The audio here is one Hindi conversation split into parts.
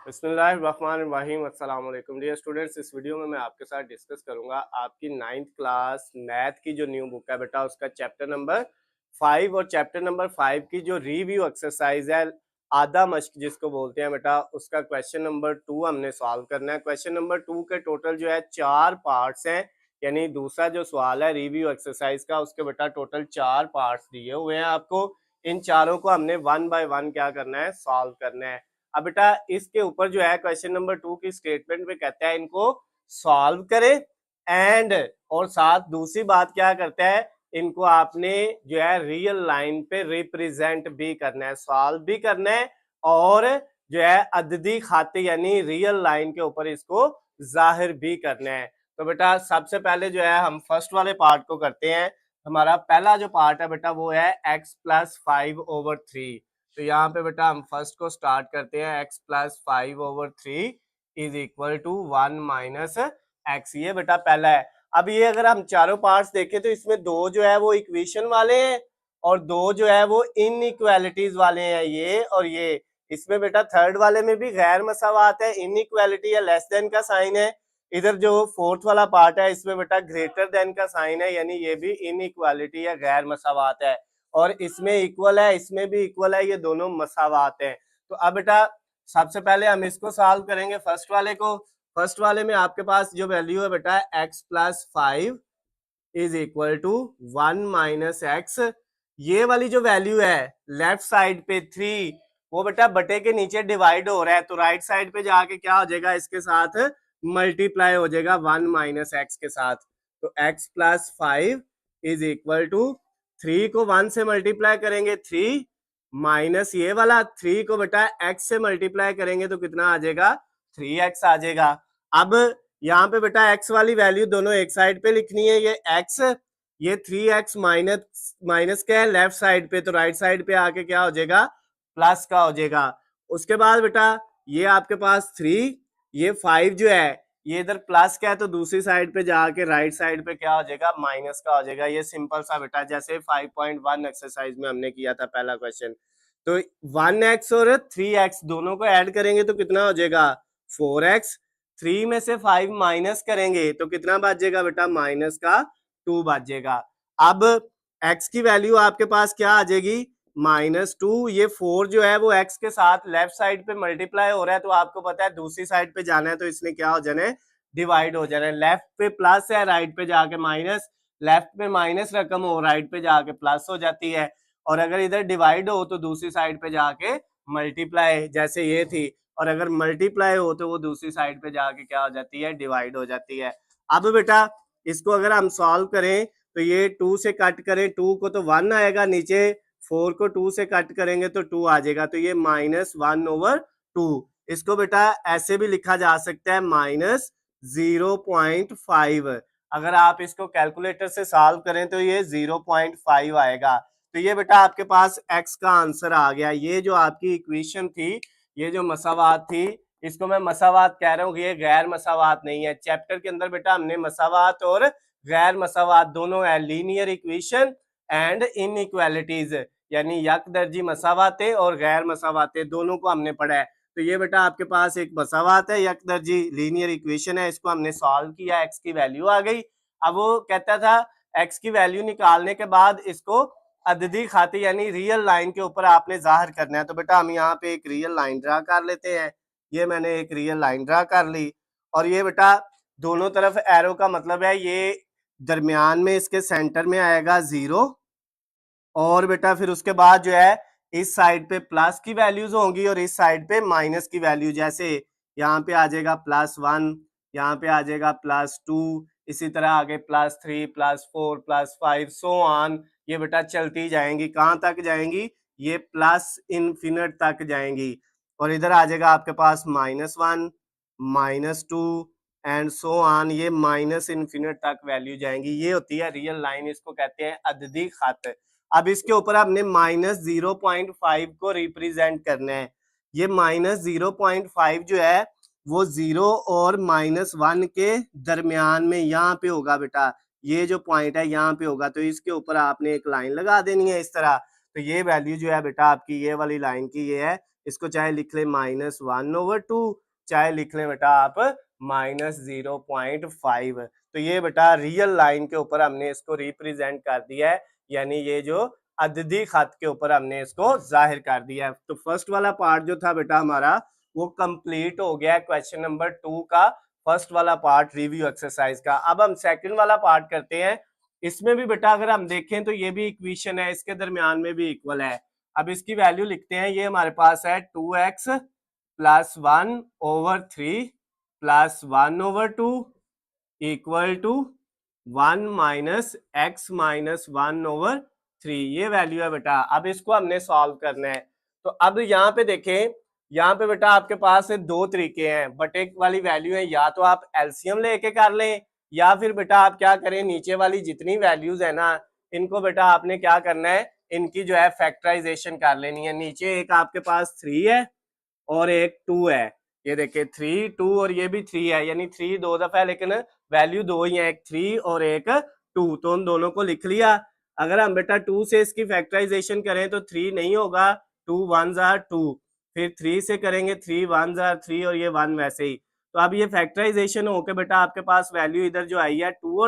बिस्मिल्लाहिर्रहमानिर्रहीम अस्सलाम वालेकुम डियर स्टूडेंट्स। इस वीडियो में मैं आपके साथ डिस्कस करूंगा आपकी 9th क्लास मैथ की जो न्यू बुक है बेटा उसका चैप्टर नंबर 5 और चैप्टर नंबर 5 की जो रिव्यू एक्सरसाइज है आधा मश्क जिसको बोलते हैं बेटा उसका क्वेश्चन नंबर 2 हमने सॉल्व करना है। क्वेश्चन नंबर 2 के टोटल जो है 4 पार्ट्स हैं, यानी दूसरा जो सवाल है रिव्यू एक्सरसाइज का उसके बेटा टोटल 4 पार्ट्स दिए हुए हैं आपको। इन चारों को हमने 1 बाय 1 क्या करना है, सॉल्व करना है। अब बेटा इसके ऊपर जो है क्वेश्चन नंबर 2 की स्टेटमेंट में कहता है इनको सॉल्व करें एंड और साथ दूसरी बात क्या करता है, इनको आपने जो है रियल लाइन पे रिप्रेजेंट भी करना है, सॉल्व भी करना है और जो है अददी खाते यानी रियल लाइन के ऊपर इसको जाहिर भी करना है। तो बेटा सबसे पहले जो है हम फर्स्ट वाले पार्ट को करते हैं। हमारा पहला जो पार्ट है बेटा वो है x+5/3। तो यहाँ पे बेटा हम फर्स्ट को स्टार्ट करते हैं x+5/3 is equal to 1 minus x. ये बेटा पहला है। अब ये अगर हम चारों पार्ट्स देखें तो इसमें दो जो है वो इक्वेशन वाले हैं और दो जो है वो इनइक्वालिटीज वाले हैं, ये और ये। इसमें बेटा थर्ड वाले में भी गैर मसावात है, इनइक्वालिटी या लेस देन का साइन है। इधर जो फोर्थ वाला पार्ट है इसमें बेटा ग्रेटर देन का साइन है, यानी ये भी इनइक्वालिटी या गैर मसावात है। और इसमें इक्वल है, इसमें भी इक्वल है, ये दोनों मसावात हैं। तो अब बेटा सबसे पहले हम इसको सॉल्व करेंगे फर्स्ट वाले को। फर्स्ट वाले में आपके पास जो वैल्यू है बेटा x+5 is equal to 1 minus x. ये वाली जो वैल्यू है लेफ्ट साइड पे 3, वो बेटा बटे के नीचे डिवाइड हो रहा है, तो राइट साइड पे जाके क्या हो जाएगा, इसके साथ मल्टीप्लाई हो जाएगा 1 माइनस एक्स के साथ। तो x+5 इज इक्वल टू 3 को 1 से मल्टीप्लाई करेंगे 3 माइनस ये वाला 3 को बेटा x से मल्टीप्लाई करेंगे तो कितना आ जाएगा, 3x आ जाएगा। अब यहाँ पे बेटा x वाली वैल्यू दोनों एक साइड पे लिखनी है, ये x, ये 3x माइनस क्या है लेफ्ट साइड पे, तो राइट साइड पे आके क्या हो जाएगा, प्लस का हो जाएगा। उसके बाद बेटा ये आपके पास 3, ये 5 जो है ये इधर प्लस का है तो दूसरी साइड पे जाके राइट साइड पे क्या हो जाएगा, माइनस का हो जाएगा। ये सिंपल सा बेटा जैसे 5.1 एक्सरसाइज में हमने किया था पहला क्वेश्चन। तो 1x और 3x दोनों को ऐड करेंगे तो कितना हो जाएगा, 4x। 3 में से 5 माइनस करेंगे तो कितना बचेगा बेटा, माइनस का 2 बचेगा। अब x की वैल्यू आपके पास क्या आ जाएगी, -2। ये 4 जो है वो x के साथ लेफ्ट साइड पे मल्टीप्लाई हो रहा है, तो आपको पता है दूसरी साइड पे जाना है तो इसने क्या हो जाना है, डिवाइड हो जाना है। लेफ्ट पे प्लस है, राइट पे जाके माइनस, लेफ्ट पे माइनस रकम हो राइट पे जाके प्लस हो जाती है। और अगर इधर डिवाइड हो तो दूसरी साइड पे जाके मल्टीप्लाई, जैसे ये थी, और अगर मल्टीप्लाई हो तो वो दूसरी साइड पे जाके क्या हो जाती है, डिवाइड हो जाती है। अब बेटा इसको अगर हम सॉल्व करें तो ये 2 से कट करें, 2 को तो 1 आएगा, नीचे 4 को 2 से कट करेंगे तो 2 आ जाएगा, तो ये -1/2। इसको बेटा ऐसे भी लिखा जा सकता है -0.5। अगर आप इसको कैलकुलेटर से सॉल्व करें तो ये 0.5 आएगा। तो ये बेटा आपके पास x का आंसर आ गया। ये जो आपकी इक्वेशन थी, ये जो मसावात थी, इसको मैं मसावात कह रहा हूँ, ये गैर मसावात नहीं है। चैप्टर के अंदर बेटा हमने मसावात और गैर मसावात दोनों है, लीनियर इक्वेशन एंड इनइक्वालिटीज, यानी यक दर्जी मसावातें और गैर मसावातें दोनों को हमने पढ़ा है। तो ये बेटा आपके पास एक मसावात है, यक दर्जी लीनियर इक्वेशन है, इसको हमने सॉल्व किया, एक्स की वैल्यू आ गई। अब वो कहता था एक्स की वैल्यू निकालने के बाद इसको अददी खाते यानी रियल लाइन के ऊपर आपने जाहिर करना है। तो बेटा हम यहाँ पे एक रियल लाइन ड्रा कर लेते हैं। ये मैंने एक रियल लाइन ड्रा कर ली और ये बेटा दोनों तरफ एरो का मतलब है ये दरमियान में इसके सेंटर में आएगा 0, और बेटा फिर उसके बाद जो है इस साइड पे प्लस की वैल्यूज होंगी और इस साइड पे माइनस की वैल्यू, जैसे यहाँ पे आ जाएगा +1, यहाँ पे आ जाएगा +2, इसी तरह आगे +3, +4, +5 सो ऑन। ये बेटा चलती जाएंगी, कहाँ तक जाएंगी, ये प्लस इनफिनिट तक जाएंगी। और इधर आ जाएगा आपके पास -1, -2 एंड सो ऑन, ये माइनस इनफिनिट तक वैल्यू जाएंगी। ये होती है रियल लाइन, इसको कहते हैं अददी खत। अब इसके ऊपर आपने -0.5 को रिप्रेजेंट करना है। ये -0.5 जो है वो 0 और -1 के दरमियान में यहाँ पे होगा बेटा, ये जो पॉइंट है यहाँ पे होगा, तो इसके ऊपर आपने एक लाइन लगा देनी है इस तरह। तो ये वैल्यू जो है बेटा आपकी ये वाली लाइन की ये है इसको चाहे लिख ले -1/2, चाहे लिख ले बेटा आप -0.5। तो ये बेटा रियल लाइन के ऊपर हमने इसको रिप्रेजेंट कर दिया है, यानी ये जो अददी खत के ऊपर हमने इसको जाहिर कर दिया है। तो फर्स्ट वाला पार्ट जो था बेटा हमारा वो कंप्लीट हो गया क्वेश्चन नंबर 2 का, फर्स्ट वाला पार्ट रिव्यू एक्सरसाइज का। अब हम सेकंड वाला पार्ट करते हैं। इसमें भी बेटा अगर हम देखें तो ये भी इक्वेशन है, इसके दरमियान में भी इक्वल है। अब इसकी वैल्यू लिखते हैं, ये हमारे पास है 2x + 1/3 + 1/2 इक्वल टू 1 - x - 1/3, ये वैल्यू है बेटा। अब इसको हमने सॉल्व करना है। तो अब यहाँ पे देखें, यहाँ पे बेटा आपके पास दो तरीके हैं, बट एक वाली वैल्यू है, या तो आप एलसीएम लेके कर लें, या फिर बेटा आप क्या करें, नीचे वाली जितनी वैल्यूज है ना, इनको बेटा आपने क्या करना है, इनकी जो है फैक्टराइजेशन कर लेनी है। नीचे एक आपके पास 3 है और एक 2 है, ये देखिए 3 2 और ये भी 3 है, यानी 3 दो दफा है लेकिन वैल्यू दो ही है, एक 3 और एक 2, तो उन दोनों को लिख लिया। अगर हम बेटा 2 से इसकी फैक्टराइजेशन करें तो 3 नहीं होगा, 2 1s are 2, फिर 3 से करेंगे 3 1s are 3 और ये 1 वैसे ही। तो अब ये फैक्टराइजेशन होके बेटा आपके पास वैल्यू इधर जो आई है 2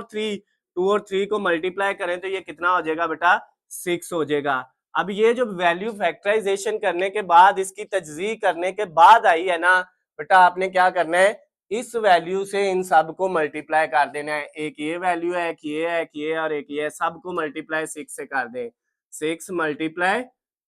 और 3 को मल्टीप्लाई करें तो ये कितना हो जाएगा बेटा, 6 हो जाएगा। अब ये जो वैल्यू फैक्टराइजेशन करने के बाद, इसकी तजज़ीह करने के बाद आई है ना बेटा, आपने क्या करना है, इस वैल्यू से इन सब को मल्टीप्लाई कर देना है। एक ये वैल्यू है, एक ये है, एक ये और एक ये है, सबको मल्टीप्लाई 6 से कर दें। 6 ×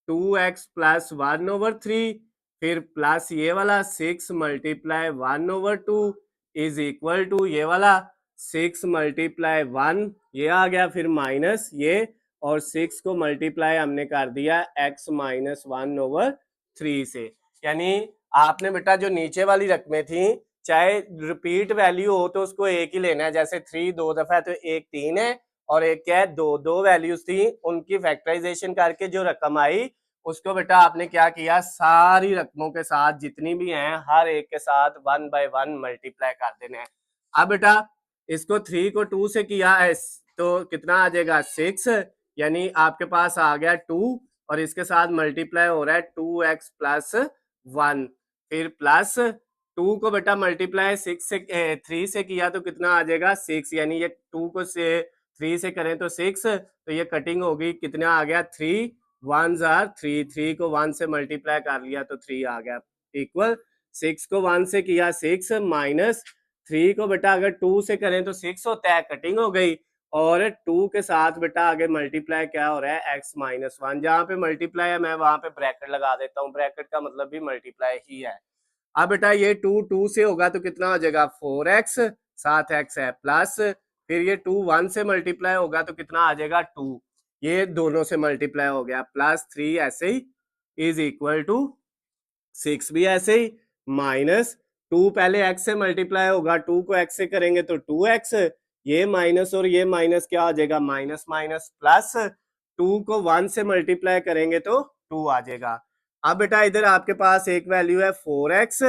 2x + 1/3, फिर प्लस ये वाला 6 × 1/2 इज इक्वल टू ये वाला 6 × 1, ये आ गया, फिर माइनस ये, और 6 को मल्टीप्लाई हमने कर दिया x - 1/3 से। यानी आपने बेटा जो नीचे वाली रकमें थी, चाहे रिपीट वैल्यू हो तो उसको एक ही लेना है, जैसे 3 दो दफा है तो एक 3 है और एक क्या है, दो वैल्यूज थी, उनकी फैक्टराइजेशन करके जो रकम आई उसको बेटा आपने क्या किया, सारी रकमों के साथ जितनी भी हैं हर एक के साथ 1 by 1 मल्टीप्लाई कर देना है। अब बेटा इसको 3 को 2 से किया है तो कितना आ जाएगा, 6, यानी आपके पास आ गया 2 और इसके साथ मल्टीप्लाई हो रहा है 2x + 1, फिर प्लस 2 को बेटा मल्टीप्लाई 3 से किया तो कितना आ जाएगा, 6, यानी ये 2 को से 3 से करें तो 6, तो ये कटिंग होगी, कितना आ गया, 3 1s are 3, 3 को 1 से मल्टीप्लाई कर लिया तो 3 आ गया, इक्वल 6 को 1 से किया 6 माइनस 3 को बेटा अगर 2 से करें तो 6 होता है, कटिंग हो गई, और 2 के साथ बेटा आगे मल्टीप्लाई क्या हो रहा है, x - 1, जहाँ पे मल्टीप्लाई है मैं वहां पे ब्रैकेट लगा देता हूँ, ब्रैकेट का मतलब भी मल्टीप्लाई ही है। अब बेटा ये 2 से होगा तो कितना हो जाएगा, 4x, साथ x है प्लस, फिर ये 2 1 से मल्टीप्लाई होगा तो कितना आ जाएगा, 2, ये दोनों से मल्टीप्लाई हो गया, प्लस 3 ऐसे ही इज इक्वल टू 6 भी ऐसे ही, माइनस 2 पहले x से मल्टीप्लाई होगा, 2 को x से करेंगे तो 2x, ये माइनस और ये माइनस क्या आ जाएगा, माइनस माइनस प्लस, 2 को 1 से मल्टीप्लाई करेंगे तो 2 आ जाएगा। अब बेटा इधर आपके पास एक वैल्यू है 4x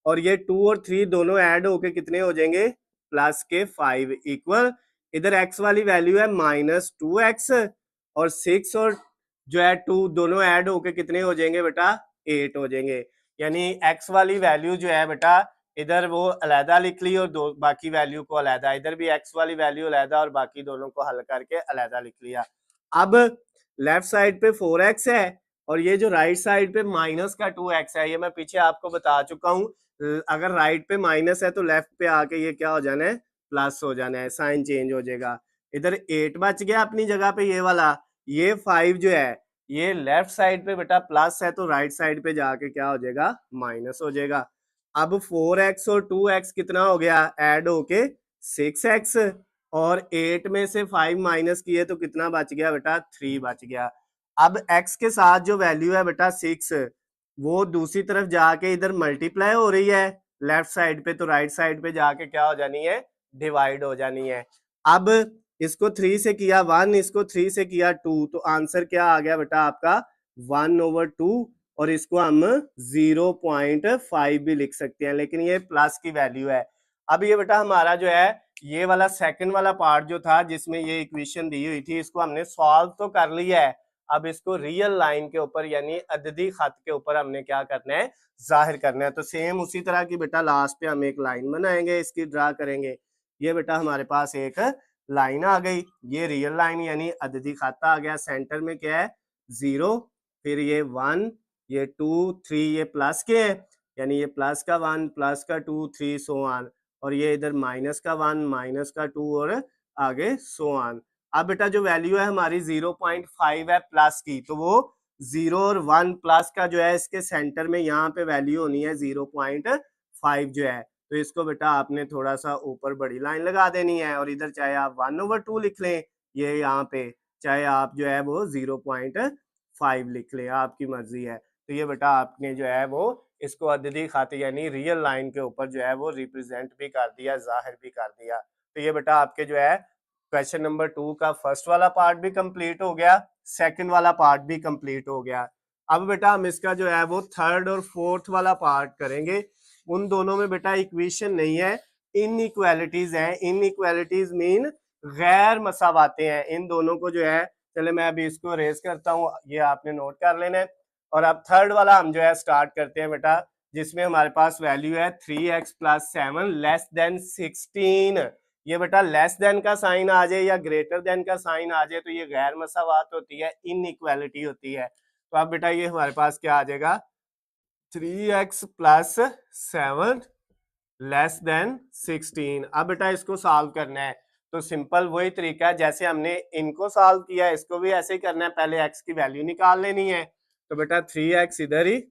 और ये 2 और 3 दोनों ऐड होके कितने हो जाएंगे, प्लस के 5, इक्वल इधर x वाली वैल्यू है -2x और 6 और जो है 2 दोनों ऐड होके कितने हो जाएंगे बेटा, 8 हो जाएंगे। यानी x वाली वैल्यू जो है बेटा इधर वो अलहदा लिख ली और दो बाकी वैल्यू को अलहदा, इधर भी x वाली वैल्यू अलहदा और बाकी दोनों को हल करके अलहदा लिख लिया। अब लेफ्ट साइड पे 4x है और ये जो राइट साइड पे माइनस का 2x है, ये मैं पीछे आपको बता चुका हूँ, अगर राइट पे माइनस है तो लेफ्ट पे आके ये क्या हो जाना है, प्लस हो जाना है, साइन चेंज हो जाएगा। इधर 8 बच गया अपनी जगह पे, ये वाला, ये 5 जो है ये लेफ्ट साइड पे बेटा प्लस है तो राइट साइड पे जाके क्या हो जाएगा, माइनस हो जाएगा। अब 4x और 2x कितना हो गया, ऐड होके 6x, और 8 में से 5 माइनस किए तो कितना बच गया बेटा, 3 बच गया। अब x के साथ जो वैल्यू है बेटा 6, वो दूसरी तरफ जाके इधर मल्टीप्लाई हो रही है लेफ्ट साइड पे, तो राइट साइड पे जाके क्या हो जानी है, डिवाइड हो जानी है। अब इसको 3 से किया 1, इसको 3 से किया 2, तो आंसर क्या आ गया बेटा आपका 1/2, और इसको हम 0.5 भी लिख सकते हैं, लेकिन ये प्लस की वैल्यू है। अब ये बेटा हमारा जो है ये वाला सेकंड वाला पार्ट जो था जिसमें ये इक्वेशन दी हुई थी, इसको हमने सॉल्व तो कर लिया है। अब इसको रियल लाइन के ऊपर यानी अददी खत के ऊपर हमने क्या करना है, जाहिर करना है। तो सेम उसी तरह की बेटा लास्ट पे हम एक लाइन बनाएंगे, इसकी ड्रा करेंगे। ये बेटा हमारे पास एक लाइन आ गई, ये रियल लाइन यानी अददी खाता आ गया। सेंटर में क्या है, 0, फिर ये 1, ये 2, 3, ये प्लस के है यानी ये प्लस का 1, प्लस का 2, 3 सो ऑन, और ये इधर माइनस का 1, माइनस का 2 और आगे सो ऑन। अब बेटा जो वैल्यू है हमारी 0.5 है प्लस की, तो वो 0 और 1 प्लस का जो है इसके सेंटर में यहाँ पे वैल्यू होनी है 0.5 जो है। तो इसको बेटा आपने थोड़ा सा ऊपर बड़ी लाइन लगा देनी है, और इधर चाहे आप 1/2 लिख लें ये यहाँ पे, चाहे आप जो है वो 0.5 लिख लें, आपकी मर्जी है। तो ये बेटा आपने जो है वो इसको अददी खाते यानी रियल लाइन के ऊपर जो है वो रिप्रेजेंट भी कर दिया, जाहिर भी कर दिया। तो ये बेटा आपके जो है क्वेश्चन नंबर 2 का फर्स्ट वाला पार्ट भी कंप्लीट हो गया, सेकंड वाला पार्ट भी कंप्लीट हो गया। अब बेटा हम इसका जो है वो थर्ड और फोर्थ वाला पार्ट करेंगे। उन दोनों में बेटा इक्वेशन नहीं है, इनइक्वालिटीज हैं। इनइक्वालिटीज मीन गैर मसावाते हैं। इन दोनों को जो है, चले मैं अभी इसको रेज करता हूँ, ये आपने नोट कर लेना है। और अब थर्ड वाला हम जो है स्टार्ट करते हैं बेटा, जिसमें हमारे पास वैल्यू है 3x + 7 लेस देन 16। ये बेटा लेस देन का साइन आ जाए या ग्रेटर देन का साइन आ जाए तो ये गैर मसावात होती है, इनइक्वालिटी होती है। तो अब बेटा ये हमारे पास क्या आ जाएगा, 3x + 7 लेस देन 16। अब बेटा इसको सॉल्व करना है, तो सिंपल वही तरीका है जैसे हमने इनको सॉल्व किया, इसको भी ऐसे ही करना है। पहले x की वैल्यू निकाल लेनी है। तो बेटा 3x इधर ही,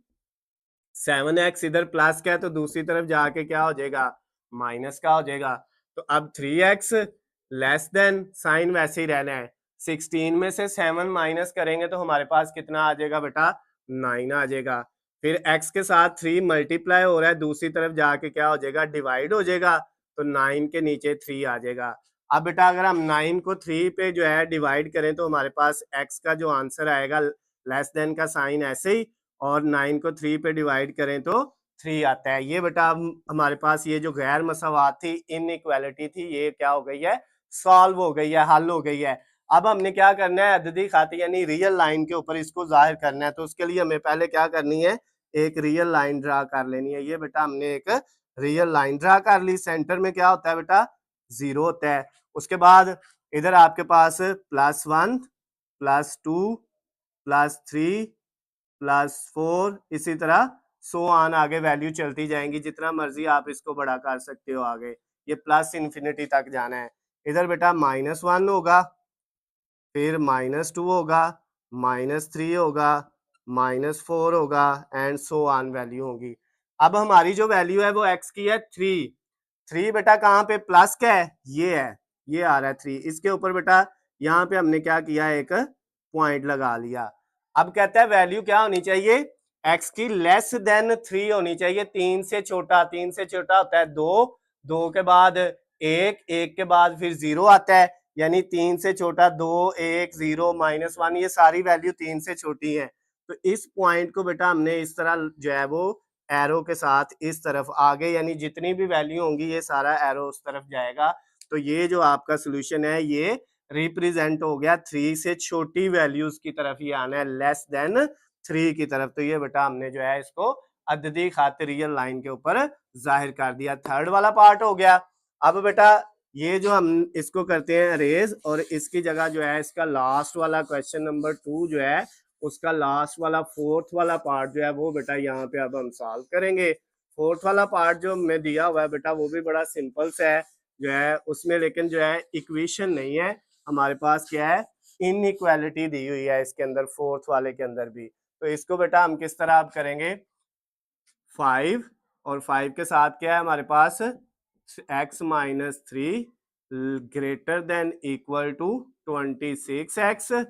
7x इधर प्लस का है, तो दूसरी तरफ जाके क्या हो जाएगा, माइनस का हो जाएगा। तो अब 3x लेस देन, साइन वैसे ही रहना है, 16 में से 7 माइनस करेंगे तो हमारे पास कितना आ जाएगा बेटा, 9 आ जाएगा। फिर x के साथ 3 मल्टीप्लाई हो रहा है, दूसरी तरफ जाके क्या हो जाएगा, डिवाइड हो जाएगा, तो 9 के नीचे 3 आ जाएगा। अब बेटा अगर हम 9 को 3 पे जो है डिवाइड करें तो हमारे पास x का जो आंसर आएगा लेस देन का साइन ऐसे ही, और 9 को 3 पे डिवाइड करें तो 3 आता है। ये बेटा हमारे पास ये जो गैर मसावात थी, इनइक्वालिटी थी, ये क्या हो गई है, सॉल्व हो गई है, हल हो गई है। अब हमने क्या करना है, अददी खाते यानी रियल लाइन के ऊपर इसको जाहिर करना है। तो उसके लिए हमें पहले क्या करनी है, एक रियल लाइन ड्रा कर लेनी है। ये बेटा हमने एक रियल लाइन ड्रा कर ली। सेंटर में क्या होता है बेटा, 0 होता है। उसके बाद इधर आपके पास +1 +2 +3 +4 इसी तरह सो ऑन आगे वैल्यू चलती जाएंगी, जितना मर्जी आप इसको बड़ा कर सकते हो आगे, ये प्लस इन्फिनिटी तक जाना है। इधर बेटा -1 होगा, फिर -2 होगा, -3 होगा, -4 होगा, एंड सो ऑन वैल्यू होगी। अब हमारी जो वैल्यू है वो x की है 3 बेटा कहाँ पे, प्लस का है, ये है, ये आ रहा है 3। इसके ऊपर बेटा यहाँ पे हमने क्या किया, एक पॉइंट लगा लिया। अब कहता है वैल्यू क्या होनी चाहिए, x की लेस देन 3 होनी चाहिए, 3 से छोटा। 3 से छोटा होता है 2, 2 के बाद 1, 1 के बाद फिर 0 आता है, यानी 3 से छोटा 2, 1, 0, -1, ये सारी वैल्यू 3 से छोटी है। तो इस पॉइंट को बेटा हमने इस तरह जो है वो एरो के साथ इस तरफ आगे, यानी जितनी भी वैल्यू होंगी ये सारा एरो उस तरफ जाएगा। तो ये जो आपका सोल्यूशन है ये रिप्रेजेंट हो गया 3 से छोटी वैल्यूज की तरफ ही आना है, लेस देन 3 की तरफ। तो ये बेटा हमने जो है इसको अददी खातिर रियल लाइन के ऊपर जाहिर कर दिया। थर्ड वाला पार्ट हो गया। अब बेटा ये जो हम इसको करते हैं अरेज, और इसकी जगह जो है इसका लास्ट वाला क्वेश्चन नंबर 2 जो है उसका लास्ट वाला फोर्थ वाला पार्ट जो है वो बेटा यहाँ पे अब हम सॉल्व करेंगे। फोर्थ वाला पार्ट जो हमें दिया हुआ है बेटा वो भी बड़ा सिंपल सा है जो है उसमें, लेकिन जो है इक्वेशन नहीं है हमारे पास, क्या है, इनइक्वालिटी दी हुई है इसके अंदर, फोर्थ वाले के अंदर भी। तो इसको बेटा हम किस तरह अब करेंगे, 5 और 5 के साथ क्या है हमारे पास, x - 3 greater than equal to 26x,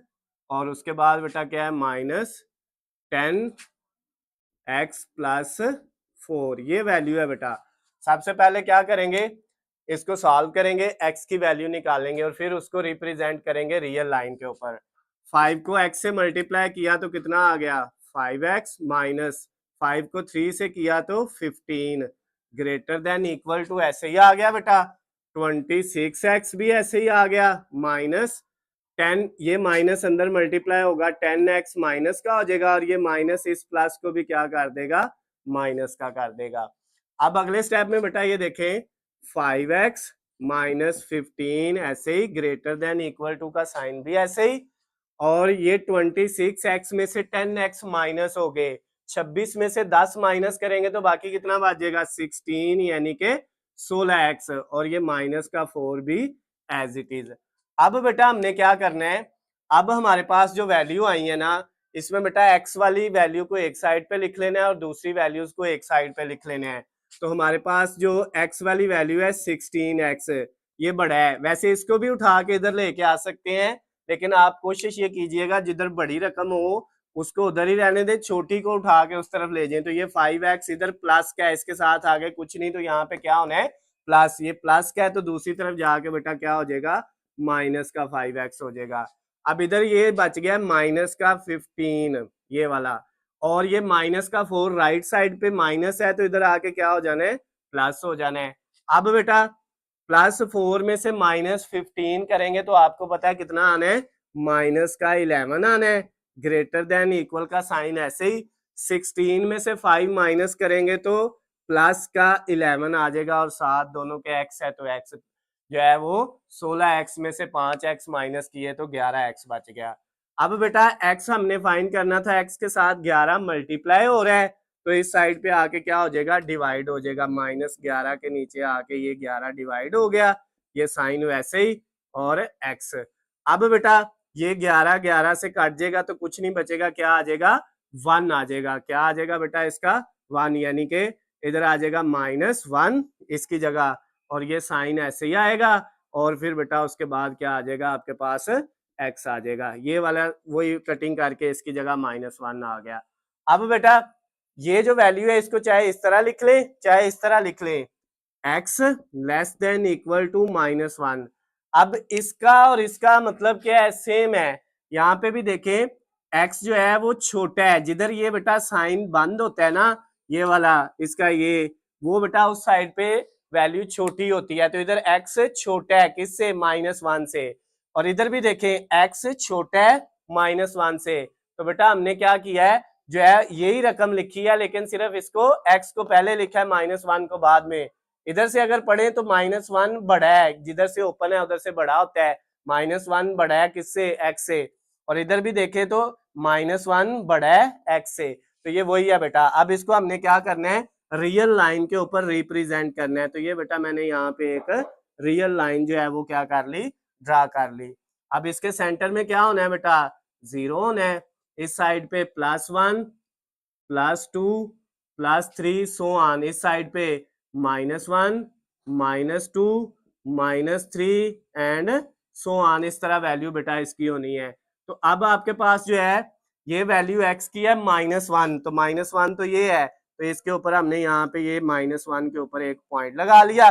और उसके बाद बेटा क्या है, -10x + 4, ये वैल्यू है बेटा। सबसे पहले क्या करेंगे, इसको सॉल्व करेंगे, x की वैल्यू निकालेंगे और फिर उसको रिप्रेजेंट करेंगे रियल लाइन के ऊपर। 5 को x से मल्टीप्लाई किया तो कितना आ गया, 5x, माइनस 5 को 3 से किया तो 15, ग्रेटर देन इक्वल टू ऐसे ही आ गया बेटा, 26x भी ऐसे ही आ गया, 10 ये माइनस अंदर मल्टीप्लाई होगा 10x माइनस का हो जाएगा और ये माइनस इस प्लस को भी क्या कर देगा माइनस का कर देगा। अब अगले स्टेप में बेटा ये देखें 5x माइनस 15 ऐसे ही ग्रेटर देन इक्वल टू का साइन भी ऐसे ही, और ये 26x में से 10x माइनस हो गए, 26 में से 10 माइनस करेंगे तो बाकी कितना बचेगा 16 यानी के 16x, और ये माइनस का 4 भी एज इट इज। अब बेटा हमने क्या करना है, अब हमारे पास जो वैल्यू आई है ना इसमें बेटा x वाली वैल्यू को एक साइड पे लिख लेना है और दूसरी वैल्यूज को एक साइड पे लिख लेना है। तो हमारे पास जो x वाली वैल्यू है 16x, ये बड़ा है, वैसे इसको भी उठा के इधर लेके आ सकते हैं, लेकिन आप कोशिश ये कीजिएगा जिधर बड़ी रकम हो उसको उधर ही रहने दे, छोटी को उठा के उस तरफ ले जाए। तो ये 5x इधर प्लस का है, इसके साथ आगे कुछ नहीं, तो यहाँ पे क्या होना है प्लस, ये प्लस का है तो दूसरी तरफ जाके बेटा क्या हो जाएगा माइनस का 5x हो जाएगा। अब इधर ये बच गया माइनस का 15 ये वाला, और ये माइनस का 4 राइट साइड पे माइनस है तो इधर आके क्या हो जाना है प्लस हो जाना है। अब बेटा प्लस 4 में से माइनस 15 करेंगे तो आपको पता है कितना आना है माइनस का 11 आना है, ग्रेटर देन इक्वल का साइन ऐसे ही 16 में से 5 माइनस करेंगे तो प्लस का 11 आ जाएगा, और साथ दोनों के x है तो x जो है वो 16x में से 5x माइनस किए तो 11x बच गया। अब बेटा x हमने फाइंड करना था, x के साथ 11 मल्टीप्लाई हो रहा है तो इस साइड पे आके क्या हो जाएगा डिवाइड हो जाएगा, माइनस 11 के नीचे आके ये 11 डिवाइड हो गया, ये साइन वैसे ही और x। अब बेटा ये 11 11 से कट जाएगा तो कुछ नहीं बचेगा, क्या आ जाएगा 1 आ जाएगा, क्या आ जाएगा बेटा इसका 1, यानी कि इधर आ जाएगा -1 इसकी जगह, और ये साइन ऐसे ही आएगा, और फिर बेटा उसके बाद क्या आ जाएगा आपके पास x आ जाएगा, ये वाला वही कटिंग करके इसकी जगह -1 आ गया। अब बेटा ये जो वैल्यू है इसको चाहे इस तरह लिख ले चाहे इस तरह लिख ले, x less than equal to -1। अब इसका और इसका मतलब क्या है सेम है, यहाँ पे भी देखें x जो है वो छोटा है, जिधर ये बेटा साइन बंद होता है ना ये वाला इसका ये, वो बेटा उस साइड पे वैल्यू छोटी होती है, तो इधर x छोटा है किससे -1 से, और इधर भी देखें x छोटा है -1 से। तो बेटा हमने क्या किया है जो है यही रकम लिखी है, लेकिन सिर्फ इसको x को पहले लिखा है -1 को बाद में। इधर से अगर पढ़े तो -1 बड़ा है, जिधर से ओपन है उधर से बड़ा होता है, -1 बड़ा है किससे x से, और इधर भी देखे तो -1 बड़ा है x से, तो ये वही है बेटा। अब इसको हमने क्या करना है रियल लाइन के ऊपर रिप्रेजेंट करना है, तो ये बेटा मैंने यहाँ पे एक रियल लाइन जो है वो क्या कर ली ड्रा कर ली। अब इसके सेंटर में क्या होना है बेटा 0 होना है, इस साइड पे +1 +2 +3 सो ऑन, इस साइड पे -1 -2 -3 एंड सो ऑन, इस तरह वैल्यू बेटा इसकी होनी है। तो अब आपके पास जो है ये वैल्यू x की है -1, तो -1 तो ये है, तो इसके ऊपर हमने यहाँ पे ये -1 के ऊपर एक पॉइंट लगा लिया,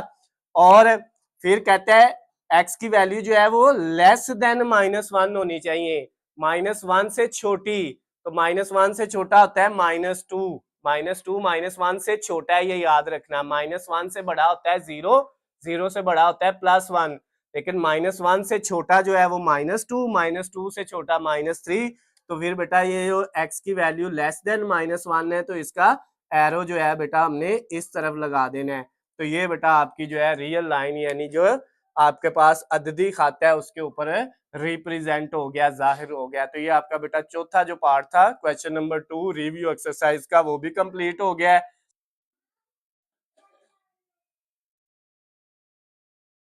और फिर कहता है x की वैल्यू जो है वो लेस देन -1 होनी चाहिए, -1 से छोटी, तो -1 से छोटा होता है -2, -2 -1 से छोटा है ये याद रखना, -1 से बड़ा होता है 0, 0 से बड़ा होता है +1, लेकिन -1 से छोटा जो है वो -2, -2 से छोटा -3, तो फिर बेटा ये जो x की वैल्यू लेस देन -1 है तो इसका एरो जो है बेटा हमने इस तरफ लगा देना है। तो ये बेटा आपकी जो है रियल लाइन यानी जो आपके पास अददी खाता है उसके ऊपर रिप्रेजेंट हो गया, जाहिर हो गया। तो ये आपका बेटा चौथा जो पार्ट था क्वेश्चन नंबर 2 रिव्यू एक्सरसाइज का वो भी कंप्लीट हो गया है।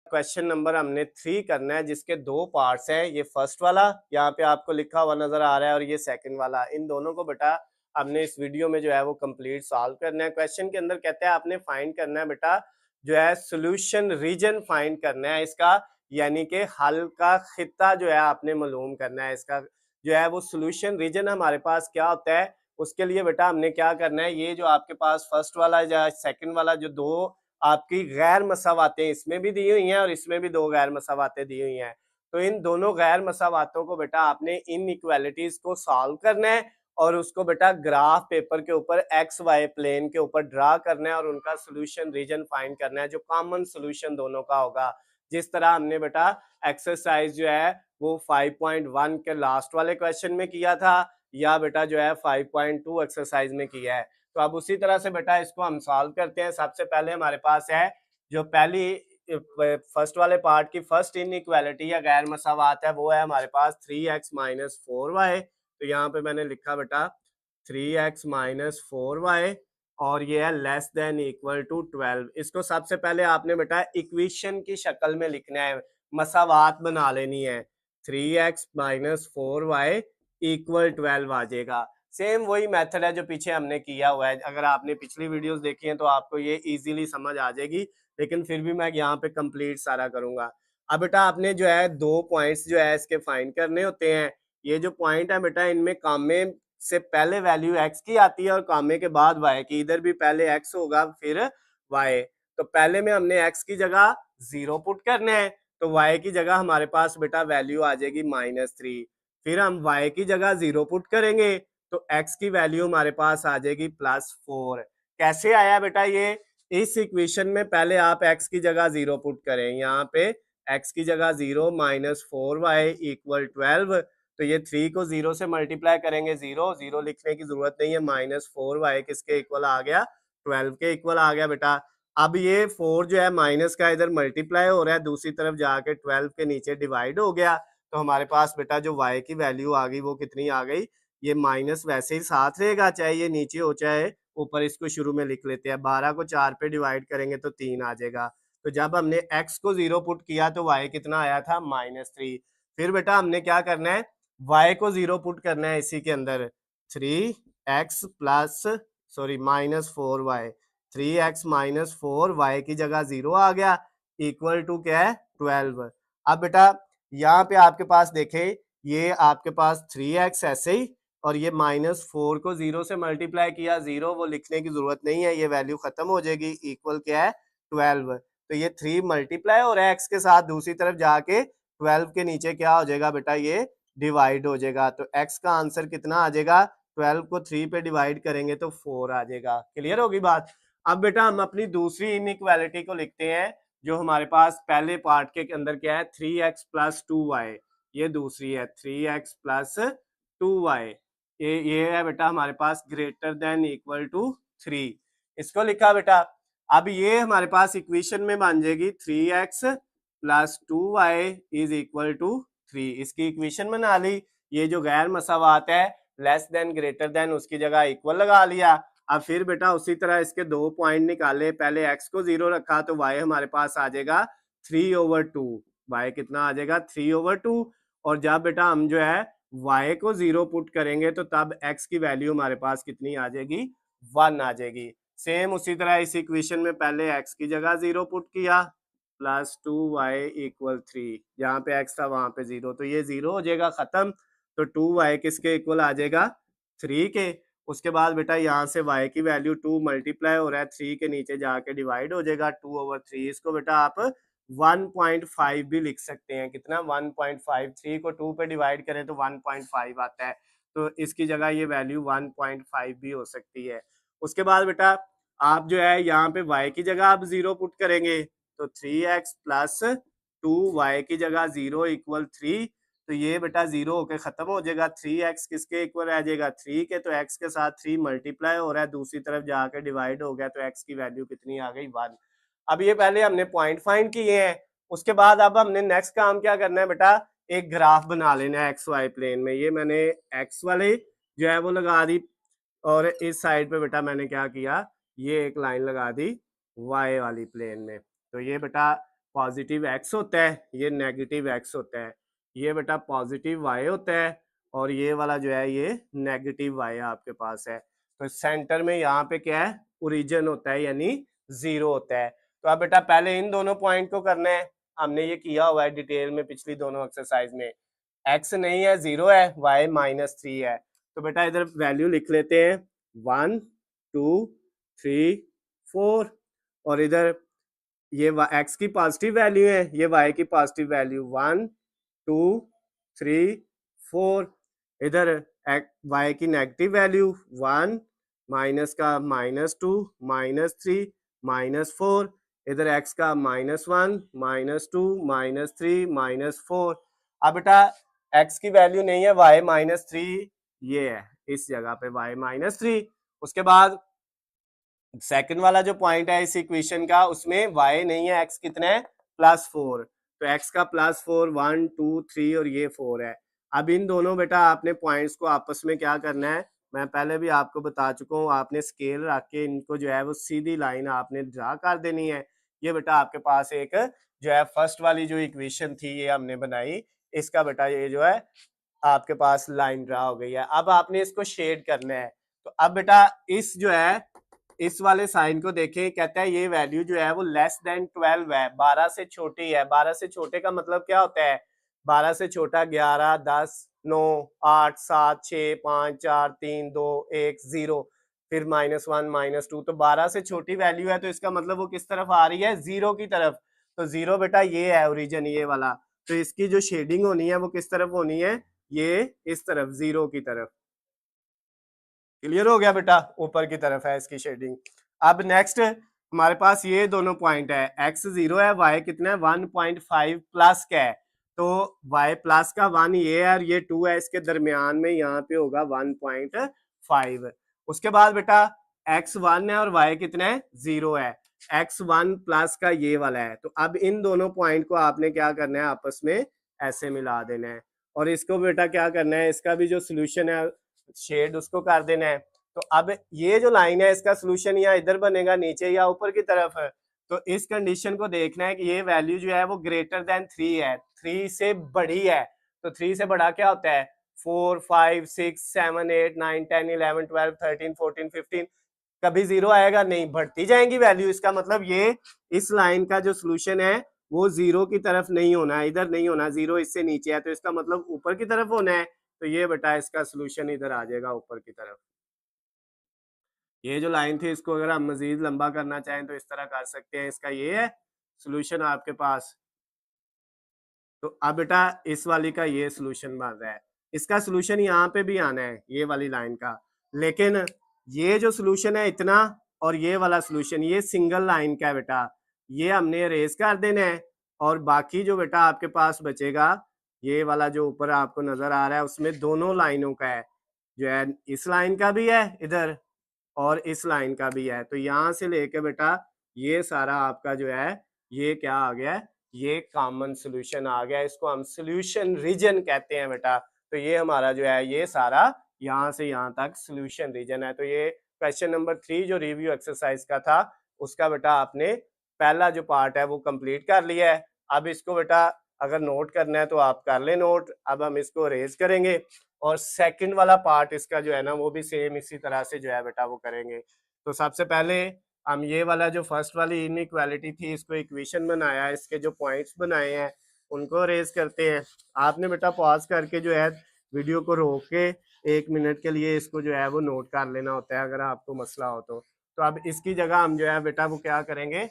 क्वेश्चन नंबर हमने 3 करना है जिसके 2 पार्ट्स हैं, ये फर्स्ट वाला यहाँ पे आपको लिखा हुआ नजर आ रहा है और ये सेकंड वाला, इन दोनों को बेटा हमने इस वीडियो में जो है वो कंप्लीट सॉल्व करना है। क्वेश्चन के अंदर कहते हैं आपने फाइंड करना है बेटा जो है सोल्यूशन रीजन फाइंड करना है इसका, यानी कि हल का खिता जो है आपने मालूम करना है, इसका जो है वो सोल्यूशन रीजन हमारे पास क्या होता है उसके लिए बेटा हमने क्या करना है, ये जो आपके पास फर्स्ट वाला या सेकंड वाला जो 2 आपकी गैर मसावातें इसमें भी दी हुई हैं और इसमें भी 2 गैर मसावातें दी हुई हैं, तो इन दोनों गैर मसावातों को बेटा आपने इन इक्वालिटीज को सॉल्व करना है और उसको बेटा ग्राफ पेपर के ऊपर एक्स वाई प्लेन के ऊपर ड्रा करना है और उनका सोल्यूशन रीजन फाइंड करना है जो कॉमन सोल्यूशन दोनों का होगा। जिस तरह हमने बेटा एक्सरसाइज जो है वो 5.1 के लास्ट वाले क्वेश्चन में किया था या बेटा जो है 5.2 एक्सरसाइज में किया है। तो अब उसी तरह से बेटा इसको हम सॉल्व करते हैं। सबसे पहले हमारे पास है जो पहली फर्स्ट वाले पार्ट की फर्स्ट इनइक्वालिटी या गैर मसावात है, वो है हमारे पास 3x माइनस 4y। तो यहाँ पे मैंने लिखा बेटा 3x माइनस 4y और ये है लेस देन इक्वल टू 12। इसको सबसे पहले आपने बेटा इक्वेशन की शक्ल में लिखना है, मसावात बना लेनी है। 3x माइनस 4y इक्वल 12 आ जाएगा। सेम वही मेथड है जो पीछे हमने किया हुआ है। अगर आपने पिछली वीडियोस देखी हैं तो आपको ये इजीली समझ आ जाएगी, लेकिन फिर भी मैं यहाँ पे कंप्लीट सारा करूंगा। अब बेटा आपने जो है दो पॉइंट्स जो है इसके फाइंड करने होते हैं। ये जो पॉइंट है बेटा, इनमें कामे से पहले वैल्यू x की आती है और कामे के बाद y की। इधर भी पहले x होगा फिर y। तो पहले में हमने x की जगह 0 पुट करना है, तो y की जगह हमारे पास बेटा वैल्यू आ जाएगी -3। फिर हम y की जगह 0 पुट करेंगे तो x की वैल्यू हमारे पास आ जाएगी +4। कैसे आया बेटा ये? इस इक्वेशन में पहले आप x की जगह 0 पुट करें, यहाँ पे x की जगह 0 -4y = 12। तो ये 3 को 0 से मल्टीप्लाई करेंगे, 0 लिखने की जरूरत नहीं है। -4y किसके इक्वल आ गया? 12 के इक्वल आ गया बेटा। अब ये 4 जो है माइनस का इधर मल्टीप्लाई हो रहा है, दूसरी तरफ जाके 12 के नीचे डिवाइड हो गया। तो हमारे पास बेटा जो y की वैल्यू आ गई वो कितनी आ गई? ये माइनस वैसे ही साथ रहेगा, चाहे ये नीचे हो चाहे ऊपर। इसको शुरू में लिख लेते हैं। 12 को 4 पे डिवाइड करेंगे तो 3 आ जाएगा। तो जब हमने x को 0 पुट किया तो y कितना आया था? -3। फिर बेटा हमने क्या करना है? y को 0 पुट करना है इसी के अंदर। 3x plus -4y। 3x minus 4y की जगह 0 आ गया, इक्वल टू क्या है? 12। अब बेटा यहाँ पे आपके पास देखें, ये आपके पास 3x ऐसे ही, और ये -4 को 0 से मल्टीप्लाई किया, 0 वो लिखने की जरूरत नहीं है, ये वैल्यू खत्म हो जाएगी। इक्वल क्या है? 12। तो ये 3 मल्टीप्लाई हो रहा है x के साथ, दूसरी तरफ जाके 12 के नीचे क्या हो जाएगा बेटा? ये डिवाइड हो जाएगा। तो x का आंसर कितना आ जाएगा? 12 को 3 पे डिवाइड करेंगे तो 4 आ जाएगा। क्लियर होगी बात? अब बेटा हम अपनी दूसरी इनइक्वालिटी को लिखते हैं, जो हमारे पास पहले पार्ट के अंदर क्या है? 3x plus 2y। ये दूसरी है 3x प्लस 2y। ये है बेटा हमारे पास ग्रेटर देन इक्वल टू 3। इसको लिखा बेटा। अब ये हमारे पास इक्वेशन में बन जाएगी 3x plus 2y is equal to 3। इसकी इक्वेशन बना ली। ये जो गैर मसावात है, लेस देन ग्रेटर देन, उसकी जगह इक्वल लगा लिया। अब फिर बेटा उसी तरह इसके दो पॉइंट निकाले। पहले x को 0 रखा तो y हमारे पास आ जाएगा 3/2। y कितना आ जाएगा? 3/2। और जब बेटा हम जो है y को 0 पुट करेंगे तो तब x की वैल्यू हमारे पास कितनी आ जाएगी? 1 आ जाएगी। सेम उसी तरह इस इक्वेशन में पहले x की जगह 0 पुट किया, +2y = 3। जहाँ पे x था वहां पे 0, तो ये 0 हो जाएगा, खत्म। तो 2y किसके इक्वल आ जाएगा? 3 के। उसके बाद बेटा यहाँ से y की वैल्यू 2 मल्टीप्लाई हो रहा है, 3 के नीचे जाके डिवाइड हो जाएगा 2/3। इसको बेटा आप 1.5 भी लिख सकते हैं। कितना? 1.5। 3 को 2 पे डिवाइड करें तो 1.5 आता है, तो इसकी जगह ये वैल्यू 1.5 भी हो सकती है। उसके बाद बेटा आप जो है यहाँ पे y की जगह आप 0 पुट करेंगे तो 3x प्लस 2y की जगह 0 = 3। तो ये बेटा 0 होके खत्म हो जाएगा। 3x किसके इक्वल आ जाएगा? 3 के। तो x के साथ 3 मल्टीप्लाई हो रहा है, दूसरी तरफ जाके डिवाइड हो गया, तो x की वैल्यू कितनी आ गई? 1। अब ये पहले हमने पॉइंट फाइंड किए हैं। उसके बाद अब हमने नेक्स्ट काम क्या करना है बेटा? एक ग्राफ बना लेना है एक्स वाई प्लेन में। ये मैंने एक्स वाले जो है वो लगा दी, और इस साइड पे बेटा मैंने क्या किया? ये एक लाइन लगा दी वाई वाली प्लेन में। तो ये बेटा पॉजिटिव एक्स होता है, ये नेगेटिव एक्स होता है। ये बेटा पॉजिटिव वाई होता है, और ये वाला जो है ये नेगेटिव वाई आपके पास है। तो सेंटर में यहाँ पे क्या है? ओरिजिन होता है, यानी 0 होता है। तो अब बेटा पहले इन दोनों पॉइंट को करना है। हमने ये किया हुआ है डिटेल में पिछली दोनों एक्सरसाइज में। x नहीं है, 0 है, y -3 है। तो बेटा इधर वैल्यू लिख लेते हैं 1 2 3 4, और इधर ये x की पॉजिटिव वैल्यू है, ये y की पॉजिटिव वैल्यू 1 2 3 4। इधर y की नेगेटिव वैल्यू 1, माइनस का -2 -3 -4। इधर x का -1 -2 -3 -4। अब बेटा x की वैल्यू नहीं है, y-3 ये है इस जगह पे y-3। उसके बाद सेकंड वाला जो पॉइंट है इस इक्वेशन का, उसमें y नहीं है, x कितना है +4, तो x का +4 1 2 3 और ये 4 है। अब इन दोनों बेटा आपने पॉइंट्स को आपस में क्या करना है, मैं पहले भी आपको बता चुका हूँ, आपने स्केल रख के इनको जो है वो सीधी लाइन आपने ड्रा कर देनी है। ये बेटा आपके पास एक जो है फर्स्ट वाली जो इक्वेशन थी ये हमने बनाई, इसका बेटा ये जो है आपके पास लाइन ड्रा हो गई है। अब आपने इसको शेड करना है, तो अब बेटा इस जो है इस वाले साइन को देखें, कहता है ये वैल्यू जो है वो लेस देन 12 है, 12 से छोटी है। 12 से छोटे का मतलब क्या होता है, 12 से छोटा 11 10 9 8 7 6 5 4 3 2 1 0, फिर -1 -2, तो 12 से छोटी वैल्यू है, तो इसका मतलब वो किस तरफ आ रही है, जीरो की तरफ। तो जीरो बेटा ये है ओरिजिन ये वाला, तो इसकी जो शेडिंग होनी है वो किस तरफ होनी है, ये इस तरफ जीरो की तरफ। क्लियर हो गया बेटा, ऊपर की तरफ है इसकी शेडिंग। अब नेक्स्ट हमारे पास ये दोनों पॉइंट है, x 0 है, y कितना है 1.5 प्लस का है, तो y प्लस का 1 ये है और ये 2 है, इसके दरमियान में यहाँ पे होगा 1.5। उसके बाद बेटा x 1 है और y कितना है 0 है, x 1 प्लस का ये वाला है, तो अब इन दोनों पॉइंट को आपने क्या करना है, आपस में ऐसे मिला देना है, और इसको बेटा क्या करना है, इसका भी जो सोल्यूशन है शेड उसको कर देना है। तो अब ये जो लाइन है इसका सोल्यूशन या इधर बनेगा नीचे या ऊपर की तरफ है, तो इस कंडीशन को देखना है कि ये वैल्यू जो है वो ग्रेटर देन 3 है, 3 से बड़ी है, तो 3 से बड़ा क्या होता है 4 5 6 7 8 9 10 11 12 13 14 15, कभी जीरो आएगा नहीं, बढ़ती जाएंगी वैल्यू। इसका मतलब ये इस लाइन का जो सोल्यूशन है वो जीरो की तरफ नहीं होना है, इधर नहीं होना, जीरो इससे नीचे है, तो इसका मतलब ऊपर की तरफ होना है, तो ये बेटा इसका सोल्यूशन इधर आ जाएगा ऊपर की तरफ। ये जो लाइन थी इसको अगर हम मजीद लंबा करना चाहें तो इस तरह कर सकते हैं, इसका ये है सोल्यूशन आपके पास। तो अब बेटा इस वाली का ये सोल्यूशन बन रहा है, इसका सोल्यूशन यहाँ पे भी आना है ये वाली लाइन का, लेकिन ये जो सोल्यूशन है इतना और ये वाला सोल्यूशन ये सिंगल लाइन का है बेटा, ये हमने अरेज कर देना है, और बाकी जो बेटा आपके पास बचेगा ये वाला जो ऊपर आपको नजर आ रहा है उसमें दोनों लाइनों का है, जो है इस लाइन का भी है इधर और इस लाइन का भी है, तो यहाँ से लेके बेटा ये सारा आपका जो है ये क्या आ गया है, ये कॉमन सोल्यूशन आ गया, इसको हम सोल्यूशन रीजन कहते हैं बेटा। तो ये हमारा जो है ये सारा यहाँ से यहाँ तक सोल्यूशन रीजन है। तो ये क्वेश्चन नंबर 3 जो रिव्यू एक्सरसाइज का था उसका बेटा आपने पहला जो पार्ट है वो कंप्लीट कर लिया है। अब इसको बेटा अगर नोट करना है तो आप कर ले नोट, अब हम इसको रेज करेंगे और सेकंड वाला पार्ट इसका जो है ना वो भी सेम इसी तरह से जो है बेटा वो करेंगे। तो सबसे पहले हम ये वाला जो फर्स्ट वाली इनइक्वालिटी थी इसको इक्वेशन बनाया, इसके जो पॉइंट्स बनाए हैं उनको रेज करते हैं। आपने बेटा पॉज करके जो है वीडियो को रोक के 1 मिनट के लिए इसको जो है वो नोट कर लेना होता है अगर आपको मसला हो तो अब इसकी जगह हम जो है बेटा वो क्या करेंगे,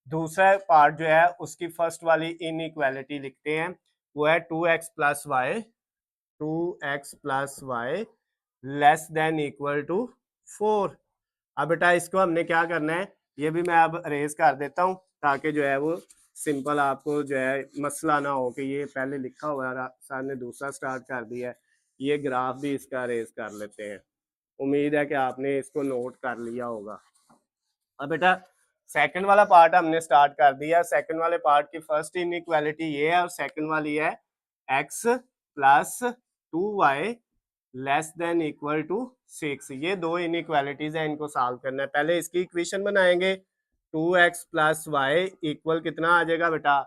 दूसरा पार्ट जो है उसकी फर्स्ट वाली इनइक्वालिटी लिखते हैं, वो है 2x plus y 2x plus y less than equal to 4। अब बेटा इसको हमने क्या करना है, ये भी मैं अब अरेज कर देता हूँ ताकि जो है वो सिंपल आपको जो है मसला ना हो कि ये पहले लिखा हुआ है सर ने दूसरा स्टार्ट कर दिया है। ये ग्राफ भी इसका अरेज कर लेते हैं, उम्मीद है कि आपने इसको नोट कर लिया होगा। अब बेटा सेकंड वाला पार्ट हमने स्टार्ट कर दिया, सेकंड वाले पार्ट की फर्स्ट इनइक्वालिटी ये है और सेकंड वाली है x plus 2y less than equal to 6। ये दो इनइक्वालिटीज है, इनको सॉल्व करना है। पहले इसकी इक्वेशन बनाएंगे, 2x प्लस वाई इक्वल कितना आ जाएगा बेटा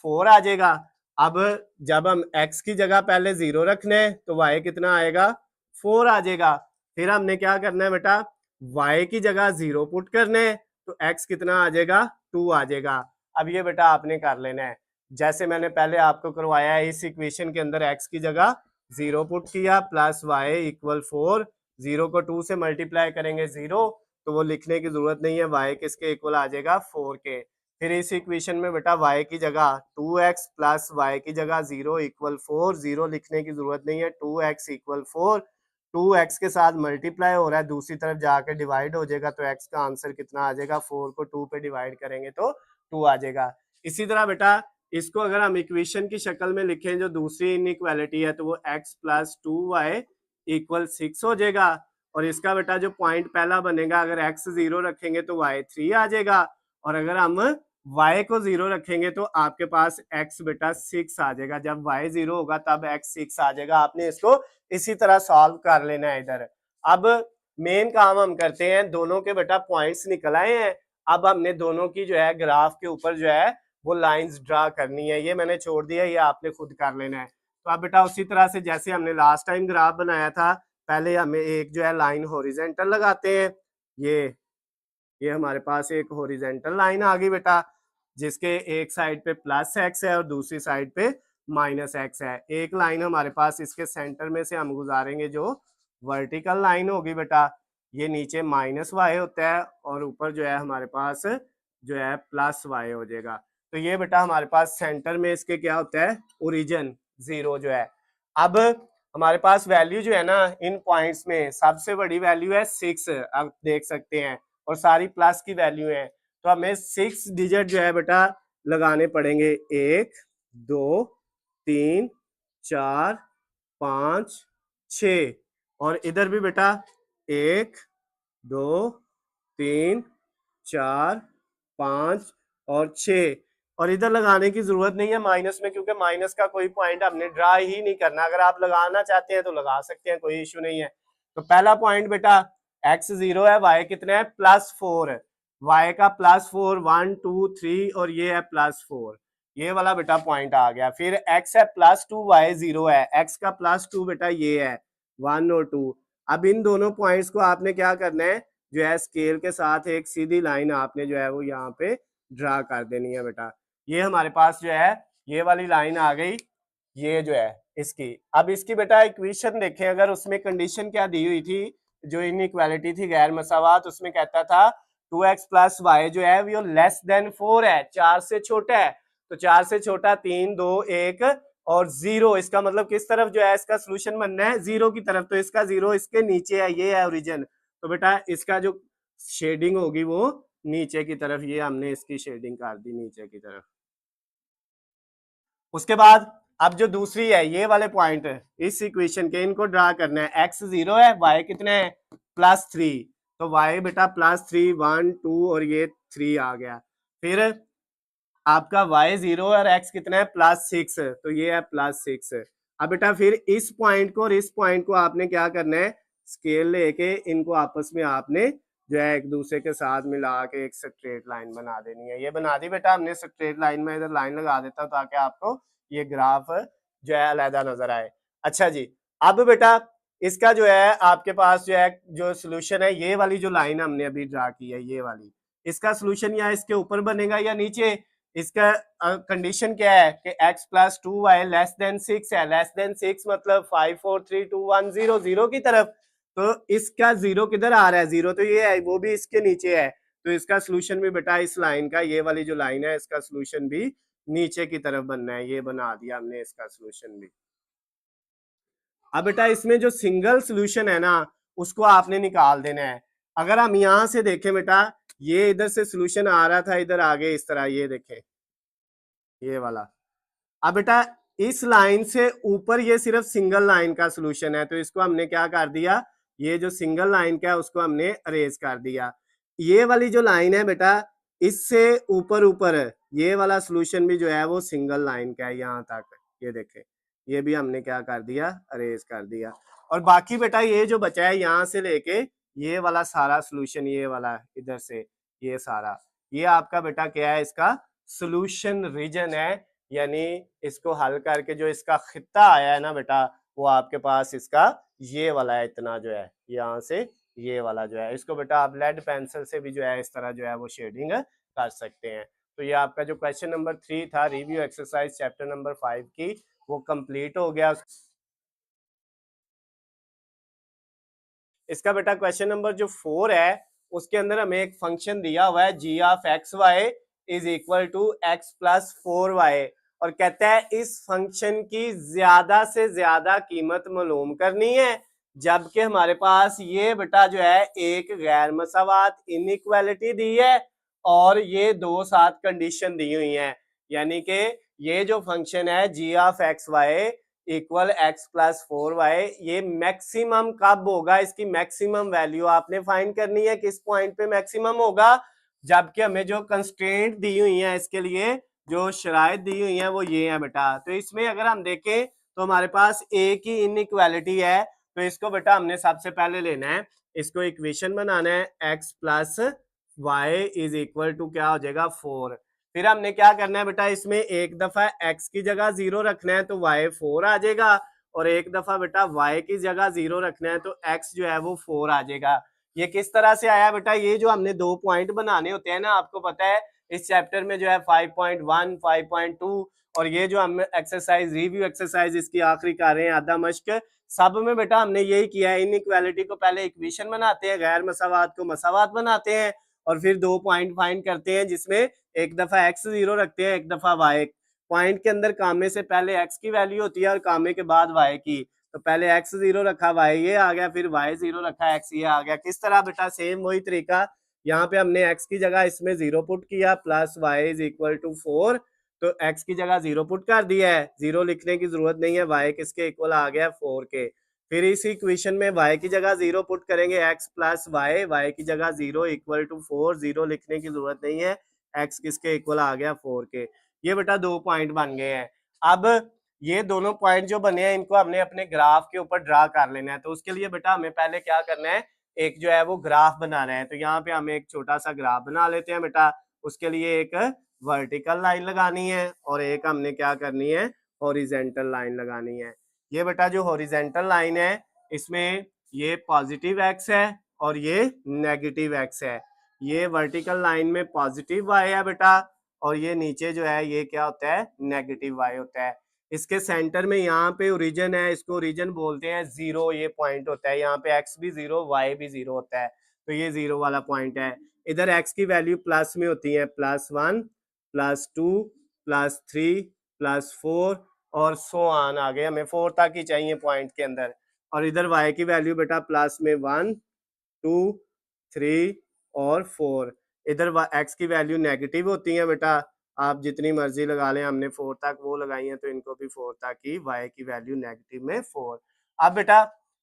4 आ जाएगा। अब जब हम x की जगह पहले 0 रखने हैं तो y कितना आएगा 4 आ जाएगा। फिर हमने क्या करना है बेटा y की जगह 0 पुट करने हैं तो x कितना आ जाएगा 2 आ जाएगा। अब ये बेटा आपने कर लेना है जैसे मैंने पहले आपको करवाया है, इस इक्वेशन के अंदर x की जगह 0 पुट किया प्लस वाई इक्वल 4, 0 को 2 से मल्टीप्लाई करेंगे 0, तो वो लिखने की जरूरत नहीं है, y किसके इक्वल आ जाएगा 4 के। फिर इस इक्वेशन में बेटा y की जगह 2x प्लस वाई की जगह 0 इक्वल 4, 0 लिखने की जरूरत नहीं है, 2x इक्वल 4, 2x के साथ मल्टीप्लाई हो रहा है दूसरी तरफ जाके डिवाइड हो जाएगा, तो x का आंसर कितना आ जाएगा 4 को 2 पे डिवाइड करेंगे तो 2 आ जाएगा। इसी तरह बेटा इसको अगर हम इक्वेशन की शक्ल में लिखें जो दूसरी इनइक्वालिटी है तो वो x प्लस 2y इक्वल 6 हो जाएगा। और इसका बेटा जो पॉइंट पहला बनेगा, अगर x 0 रखेंगे तो y 3 आ जाएगा, और अगर हम y को 0 रखेंगे तो आपके पास x बेटा 6 आ जाएगा। जब y 0 होगा तब x 6 आ जाएगा। आपने इसको इसी तरह सॉल्व कर लेना है। इधर अब मेन काम हम करते हैं, दोनों के बेटा पॉइंट्स निकल आए हैं। अब हमने दोनों की जो है ग्राफ के ऊपर जो है वो लाइंस ड्रा करनी है। ये मैंने छोड़ दिया, ये आपने खुद कर लेना है। तो अब बेटा उसी तरह से जैसे हमने लास्ट टाइम ग्राफ बनाया था, पहले हमें एक जो है लाइन हॉरिजॉन्टल लगाते हैं। ये हमारे पास एक हॉरिजॉन्टल लाइन आ गई बेटा, जिसके एक साइड पे प्लस एक्स है और दूसरी साइड पे माइनस एक्स है। एक लाइन हमारे पास इसके सेंटर में से हम गुजारेंगे जो वर्टिकल लाइन होगी बेटा, ये नीचे माइनस वाई होता है और ऊपर जो है हमारे पास जो है प्लस वाई हो जाएगा। तो ये बेटा हमारे पास सेंटर में इसके क्या होता है, ओरिजिन 0 जो है। अब हमारे पास वैल्यू जो है ना इन पॉइंट्स में सबसे बड़ी वैल्यू है 6, आप देख सकते हैं, और सारी प्लस की वैल्यू है। तो हमें 6 डिजिट जो है बेटा लगाने पड़ेंगे, 1 2 3 4 5 6, और इधर भी बेटा 1 2 3 4 5 और 6, और इधर लगाने की जरूरत नहीं है माइनस में, क्योंकि माइनस का कोई पॉइंट हमने ड्रा ही नहीं करना। अगर आप लगाना चाहते हैं तो लगा सकते हैं, कोई इश्यू नहीं है। तो पहला पॉइंट बेटा x 0 है, y कितना है +4, y का +4 1 2 3 और ये है +4, ये वाला बेटा पॉइंट आ गया। फिर x है +2 y 0 है, x का +2 बेटा ये है 1 और 2। अब इन दोनों पॉइंट्स को आपने क्या करना है, जो है स्केल के साथ एक सीधी लाइन आपने जो है वो यहाँ पे ड्रा कर देनी है बेटा। ये हमारे पास जो है ये वाली लाइन आ गई, ये जो है इसकी। अब इसकी बेटा इक्वेशन देखें, अगर उसमें कंडीशन क्या दी हुई थी, जो इनइक्वालिटी थी गैर मसावात, उसमें कहता था 2x + y जो है वो लेस देन 4 है, 4 से छोटा है। तो 4 से छोटा 3 2 1 और 0, इसका मतलब किस तरफ जो है इसका सोल्यूशन बनना है, 0 की तरफ। तो इसका 0 इसके नीचे है, ये है ओरिजिन। तो बेटा इसका जो शेडिंग होगी वो नीचे की तरफ, ये हमने इसकी शेडिंग कर दी नीचे की तरफ। उसके बाद अब जो दूसरी है ये वाले पॉइंट इस इक्वेशन के, इनको ड्रा करना है। x 0 है, y कितने है +3, तो y बेटा +3 1 2 और ये 3 आ गया। फिर आपका y 0 और x कितना है +6, तो ये है +6। अब बेटा फिर इस पॉइंट को और इस पॉइंट को आपने क्या करना है, स्केल लेके इनको आपस में आपने जो है एक दूसरे के साथ मिला के एक स्ट्रेट लाइन बना देनी है। ये बना दी बेटा हमने स्ट्रेट लाइन, में इधर लाइन लगा देता हूं ताकि आपको ये ग्राफ जो है अलहदा नजर आए। अच्छा जी, अब बेटा इसका जो है आपके पास जो है जो सोल्यूशन है, ये वाली जो लाइन हमने अभी ड्रा की है ये वाली, इसका सोल्यूशन या इसके ऊपर बनेगा या नीचे। इसका कंडीशन क्या है कि x + 2y < 6 है, < 6 मतलब 5 4 3 2 1 0, 0 की तरफ। तो इसका 0 किधर आ रहा है, 0 तो ये है, वो भी इसके नीचे है। तो इसका सोल्यूशन भी बेटा इस लाइन का, ये वाली जो लाइन है इसका सोल्यूशन भी नीचे की तरफ बनना है। ये बना दिया हमने इसका सोल्यूशन भी। अब बेटा इसमें जो सिंगल सोल्यूशन है ना उसको आपने निकाल देना है। अगर हम यहां से देखें बेटा, ये इधर से सोल्यूशन आ रहा था इधर आगे इस तरह, ये देखें ये वाला। अब बेटा इस लाइन से ऊपर ये सिर्फ सिंगल लाइन का सोल्यूशन है, तो इसको हमने क्या कर दिया, ये जो सिंगल लाइन का है उसको हमने अरेज कर दिया। ये वाली जो लाइन है बेटा इससे ऊपर ऊपर ये वाला सोल्यूशन भी जो है वो सिंगल लाइन का है यहाँ तक, ये देखें ये भी हमने क्या कर दिया, अरेज कर दिया। और बाकी बेटा ये जो बचा है यहाँ से लेके ये वाला सारा सोल्यूशन, ये वाला इधर से ये सारा, ये आपका बेटा क्या है, इसका सोल्यूशन रीजन है। यानी इसको हल करके जो इसका खित्ता आया है ना बेटा, वो आपके पास इसका ये वाला है, इतना जो है यहाँ से ये वाला जो है। इसको बेटा आप लेड पेंसिल से भी जो है इस तरह जो है वो शेडिंग कर सकते हैं। तो ये आपका जो क्वेश्चन नंबर 3 था रिव्यू एक्सरसाइज चैप्टर नंबर 5 की, वो कंप्लीट हो गया। इसका बेटा क्वेश्चन नंबर जो 4 है उसके अंदर हमें एक फंक्शन दिया हुआ है g(x(y) is equal to x + 4y, और कहता है इस फंक्शन की ज्यादा से ज्यादा कीमत मालूम करनी है, जबकि हमारे पास ये बेटा जो है एक गैर मसावात इनइक्वालिटी दी है और ये दो साथ कंडीशन दी हुई है। यानी कि ये जो फंक्शन है g of x y equal x plus 4y, ये मैक्सिमम कब होगा, इसकी मैक्सिमम वैल्यू आपने फाइंड करनी है। किस पॉइंट पे मैक्सिमम होगा, जबकि हमें जो कंस्ट्रेंट दी हुई है इसके लिए जो शराइत दी हुई है वो ये है बेटा। तो इसमें अगर हम देखें तो हमारे पास एक ही इनइक्वालिटी है, तो इसको बेटा हमने सबसे पहले लेना है, इसको इक्वेशन बनाना है, x plus y is equal to क्या हो जाएगा 4। फिर हमने क्या करना है बेटा, इसमें एक दफा x की जगह 0 रखना है तो y 4 आ जाएगा, और एक दफा बेटा y की जगह 0 रखना है तो x जो है वो 4 आ जाएगा। ये किस तरह से आया बेटा, ये जो हमने 2 पॉइंट बनाने होते हैं ना, आपको पता है इस चैप्टर में जो है 5.1 5.2 और ये जो हम एक्सरसाइज रिव्यू एक्सरसाइज इसकी आखिरी कर रहे हैं आधा मश्क, सब में बेटा हमने यही किया है, इनइक्वालिटी को पहले इक्वेशन बनाते हैं, गैर मसावात को मसावात बनाते हैं, और फिर 2 पॉइंट फाइंड करते हैं जिसमें एक दफा x 0 रखते हैं, एक दफा y। पॉइंट के अंदर कामे से पहले x की वैल्यू होती है और कामे के बाद y की, तो पहले x 0 रखा y ये आ गया, फिर y 0 रखा x ये आ गया। किस तरह बेटा, सेम वही तरीका, यहाँ पे हमने x की जगह इसमें 0 पुट किया plus y is equal to 4, तो x की जगह 0 पुट कर दिया है, 0 लिखने की जरूरत नहीं है, y किसके इक्वल आ गया 4 के। फिर इस इक्वेशन में y की जगह 0 पुट करेंगे, x प्लस y की जगह 0 इक्वल टू 4, 0 लिखने की जरूरत नहीं है, x किसके इक्वल आ गया 4 के। ये बेटा 2 पॉइंट बन गए हैं। अब ये दोनों पॉइंट जो बने हैं इनको हमने अपने ग्राफ के ऊपर ड्रा कर लेना है, तो उसके लिए बेटा हमें पहले क्या करना है, एक जो है वो ग्राफ बनाना है। तो यहाँ पे हमें एक छोटा सा ग्राफ बना लेते हैं बेटा, उसके लिए एक वर्टिकल लाइन लगानी है और एक हमने क्या करनी है, हॉरिजेंटल लाइन लगानी है। ये बेटा जो हॉरिजेंटल लाइन है इसमें ये पॉजिटिव एक्स है और ये नेगेटिव एक्स है, ये वर्टिकल लाइन में पॉजिटिव वाई है बेटा, और ये नीचे जो है ये क्या होता है, नेगेटिव वाई होता है। इसके सेंटर में यहाँ पे ओरिजिन है, इसको ओरिजिन बोलते हैं, 0 ये पॉइंट होता है, यहाँ पे x भी 0 y भी 0 होता है, तो ये 0 वाला पॉइंट है। इधर x की वैल्यू प्लस में होती है, +1 +2 +3 +4 और सो ऑन, आ गए, हमें 4 तक ही चाहिए पॉइंट के अंदर। और इधर y की वैल्यू बेटा प्लस में 1 2 3 और 4। इधर x की वैल्यू नेगेटिव होती है बेटा, आप जितनी मर्जी लगा लें, हमने 4 तक वो लगाई है तो इनको भी 4 तक ही, y की वैल्यू नेगेटिव में 4। अब बेटा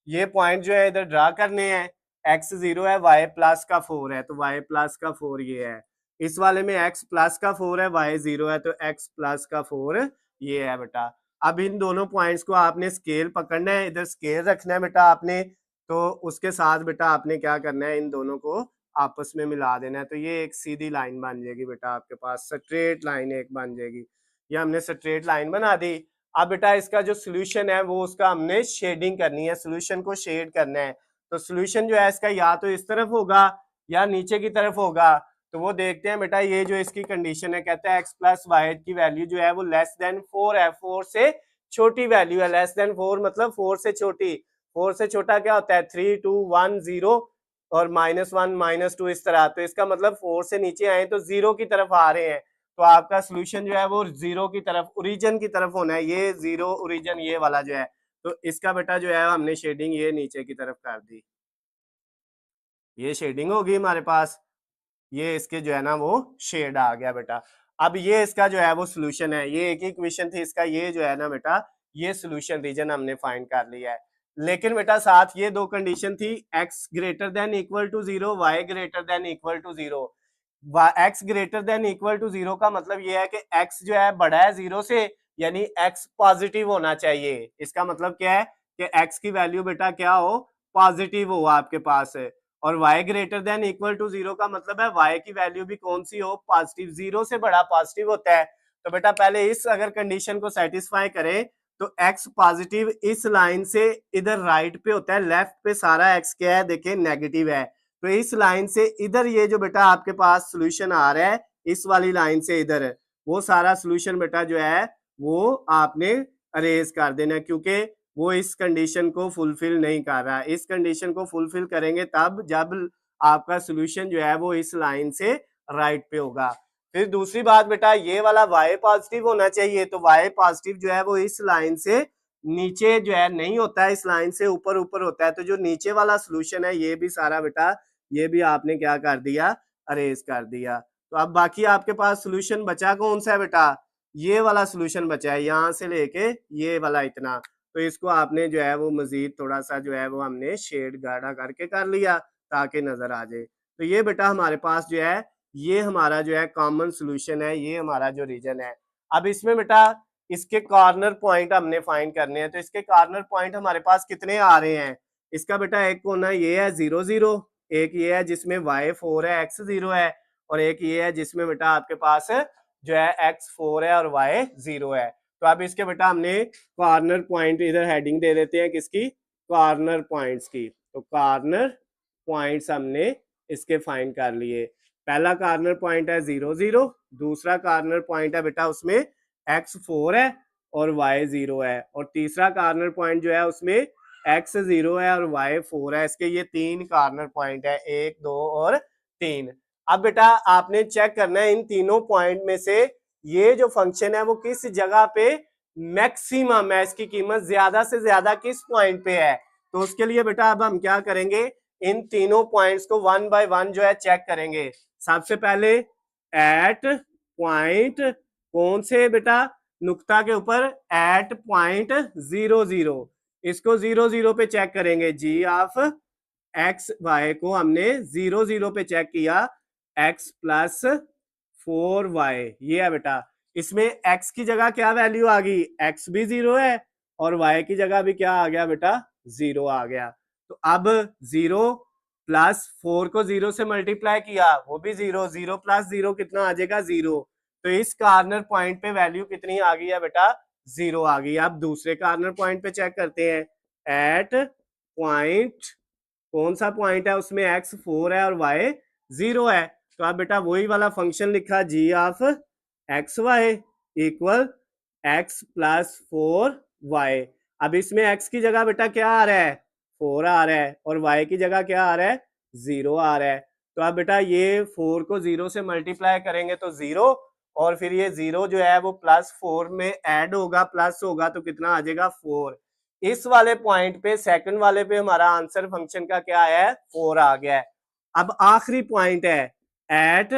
ये पॉइंट जो है इधर ड्रा करने हैं, x 0 है, y प्लस का 4 है, तो y प्लस का 4 ये है। इस वाले में x प्लस का 4 है, y 0 है, तो x प्लस का 4 ये है बेटा। अब इन दोनों पॉइंट्स को आपने स्केल पकड़ना है, इधर स्केल रखना है बेटा आपने, तो उसके साथ बेटा आपने क्या करना है, इन दोनों को आपस में मिला देना है, तो ये एक सीधी लाइन बन जाएगी बेटा, आपके पास स्ट्रेट लाइन एक बन जाएगी। ये हमने स्ट्रेट लाइन बना दी। अब बेटा इसका जो सोल्यूशन है वो उसका हमने शेडिंग करनी है, सोल्यूशन को शेड करना है। तो सोल्यूशन जो है इसका या तो इस तरफ होगा या नीचे की तरफ होगा, तो वो देखते हैं बेटा। ये जो इसकी कंडीशन है, कहता है एक्स प्लस वाई की वैल्यू जो है वो लेस देन 4 है, 4 से छोटी वैल्यू है, लेस देन 4 मतलब 4 से छोटी, 4 से छोटा क्या होता है 3 2 1 0 और -1 -2 इस तरह। तो इसका मतलब 4 से नीचे आए तो 0 की तरफ आ रहे हैं, तो आपका सोल्यूशन जो है वो 0 की तरफ, ओरिजिन की तरफ होना है, ये 0 ओरिजिन ये वाला जो है। तो इसका बेटा जो है हमने शेडिंग ये नीचे की तरफ कर दी, ये शेडिंग होगी हमारे पास, ये इसके जो है ना वो शेड आ गया बेटा। अब ये इसका जो है वो सोल्यूशन है, ये एक ही इक्वेशन थी इसका, ये जो है ना बेटा ये सोल्यूशन रीजन हमने फाइंड कर लिया है। लेकिन बेटा साथ ये दो कंडीशन थी, x greater than equal to 0, y greater than equal to 0। x greater than equal to 0 का मतलब ये है कि x जो है बड़ा है 0 से, यानी x पॉजिटिव होना चाहिए। इसका मतलब क्या है कि x की वैल्यू बेटा क्या हो, पॉजिटिव हो आपके पास है। और y greater than equal to 0 का मतलब है y की वैल्यू भी कौन सी हो, पॉजिटिव, 0 से बड़ा पॉजिटिव होता है। तो बेटा पहले इस अगर कंडीशन को सेटिस्फाई करें तो x पॉजिटिव इस लाइन से इधर राइट पे होता है, लेफ्ट पे सारा x क्या है देखिए नेगेटिव है, तो इस लाइन से इधर ये जो बेटा आपके पास सोल्यूशन आ रहा है इस वाली लाइन से इधर, वो सारा सोल्यूशन बेटा जो है वो आपने अरेज कर देना, क्योंकि वो इस कंडीशन को फुलफिल नहीं कर रहा। इस कंडीशन को फुलफिल करेंगे तब जब आपका सोल्यूशन जो है वो इस लाइन से राइट पे होगा। फिर दूसरी बात बेटा, ये वाला y पॉजिटिव होना चाहिए, तो y पॉजिटिव जो है वो इस लाइन से नीचे जो है नहीं होता है, इस लाइन से ऊपर ऊपर होता है। तो जो नीचे वाला सोल्यूशन है ये भी सारा बेटा, ये भी आपने क्या कर दिया, अरेज कर दिया। तो अब बाकी आपके पास सोल्यूशन बचा कौन सा है बेटा, ये वाला सोल्यूशन बचा है, यहाँ से लेके ये वाला इतना, तो इसको आपने जो है वो मजीद थोड़ा सा जो है वो हमने शेड गाढ़ा करके कर लिया ताकि नजर आ जाए। तो ये बेटा हमारे पास जो है ये हमारा जो है कॉमन सोल्यूशन है, ये हमारा जो रीजन है। अब इसमें बेटा इसके कॉर्नर पॉइंट हमने फाइंड करने हैं, तो इसके कॉर्नर पॉइंट हमारे पास कितने आ रहे हैं? इसका बेटा एक कोना ये है 0 0, एक ये है जिसमें y4 है x 0 है, और एक ये है जिसमें बेटा आपके पास जो है x4 है और y 0 है। तो अब इसके बेटा हमने कॉर्नर पॉइंट इधर हेडिंग दे देते हैं किसकी, कॉर्नर पॉइंट्स की। तो कॉर्नर पॉइंट्स हमने इसके फाइंड कर लिए। पहला कॉर्नर पॉइंट है 0 0, दूसरा कॉर्नर पॉइंट है बेटा उसमें x4 है और y 0 है, और तीसरा कॉर्नर पॉइंट जो है उसमें x 0 है और y 4 है। इसके ये तीन कॉर्नर पॉइंट है, 1 2 और 3। अब बेटा आपने चेक करना है इन तीनों पॉइंट में से ये जो फंक्शन है वो किस जगह पे मैक्सिमम है, इसकी कीमत ज्यादा से ज्यादा किस पॉइंट पे है। तो उसके लिए बेटा अब हम क्या करेंगे, इन तीनों पॉइंट्स को वन बाय वन जो है चेक करेंगे। सबसे पहले एट पॉइंट कौन से बेटा, नुक्ता के ऊपर एट पॉइंट 0 0, इसको 0 0 पे चेक करेंगे। जी ऑफ एक्स वाई को हमने 0 0 पे चेक किया, x प्लस 4y ये है बेटा। इसमें x की जगह क्या वैल्यू आ गई, x भी 0 है और y की जगह भी क्या आ गया बेटा, 0 आ गया। तो अब 0 प्लस 4 को 0 से मल्टीप्लाई किया, वो भी 0, 0 प्लस 0 कितना आ जाएगा, 0। तो इस कॉर्नर पॉइंट पे वैल्यू कितनी आ गई है बेटा, 0 आ गई। अब दूसरे कॉर्नर पॉइंट पे चेक करते हैं, एट पॉइंट कौन सा पॉइंट है, उसमें x4 है और y 0 है। तो अब बेटा वही वाला फंक्शन लिखा, g of x y equal x plus 4y। अब इसमें x की जगह बेटा क्या आ रहा है, 4 आ रहा है, और y की जगह क्या आ रहा है, 0 आ रहा है। तो अब बेटा ये 4 को 0 से मल्टीप्लाई करेंगे तो 0, और फिर ये 0 जो है वो प्लस 4 में ऐड होगा, प्लस होगा, तो कितना आ जाएगा, 4। इस वाले पॉइंट पे सेकंड वाले पे हमारा आंसर फंक्शन का क्या है, 4 आ गया है। अब आखिरी पॉइंट है एट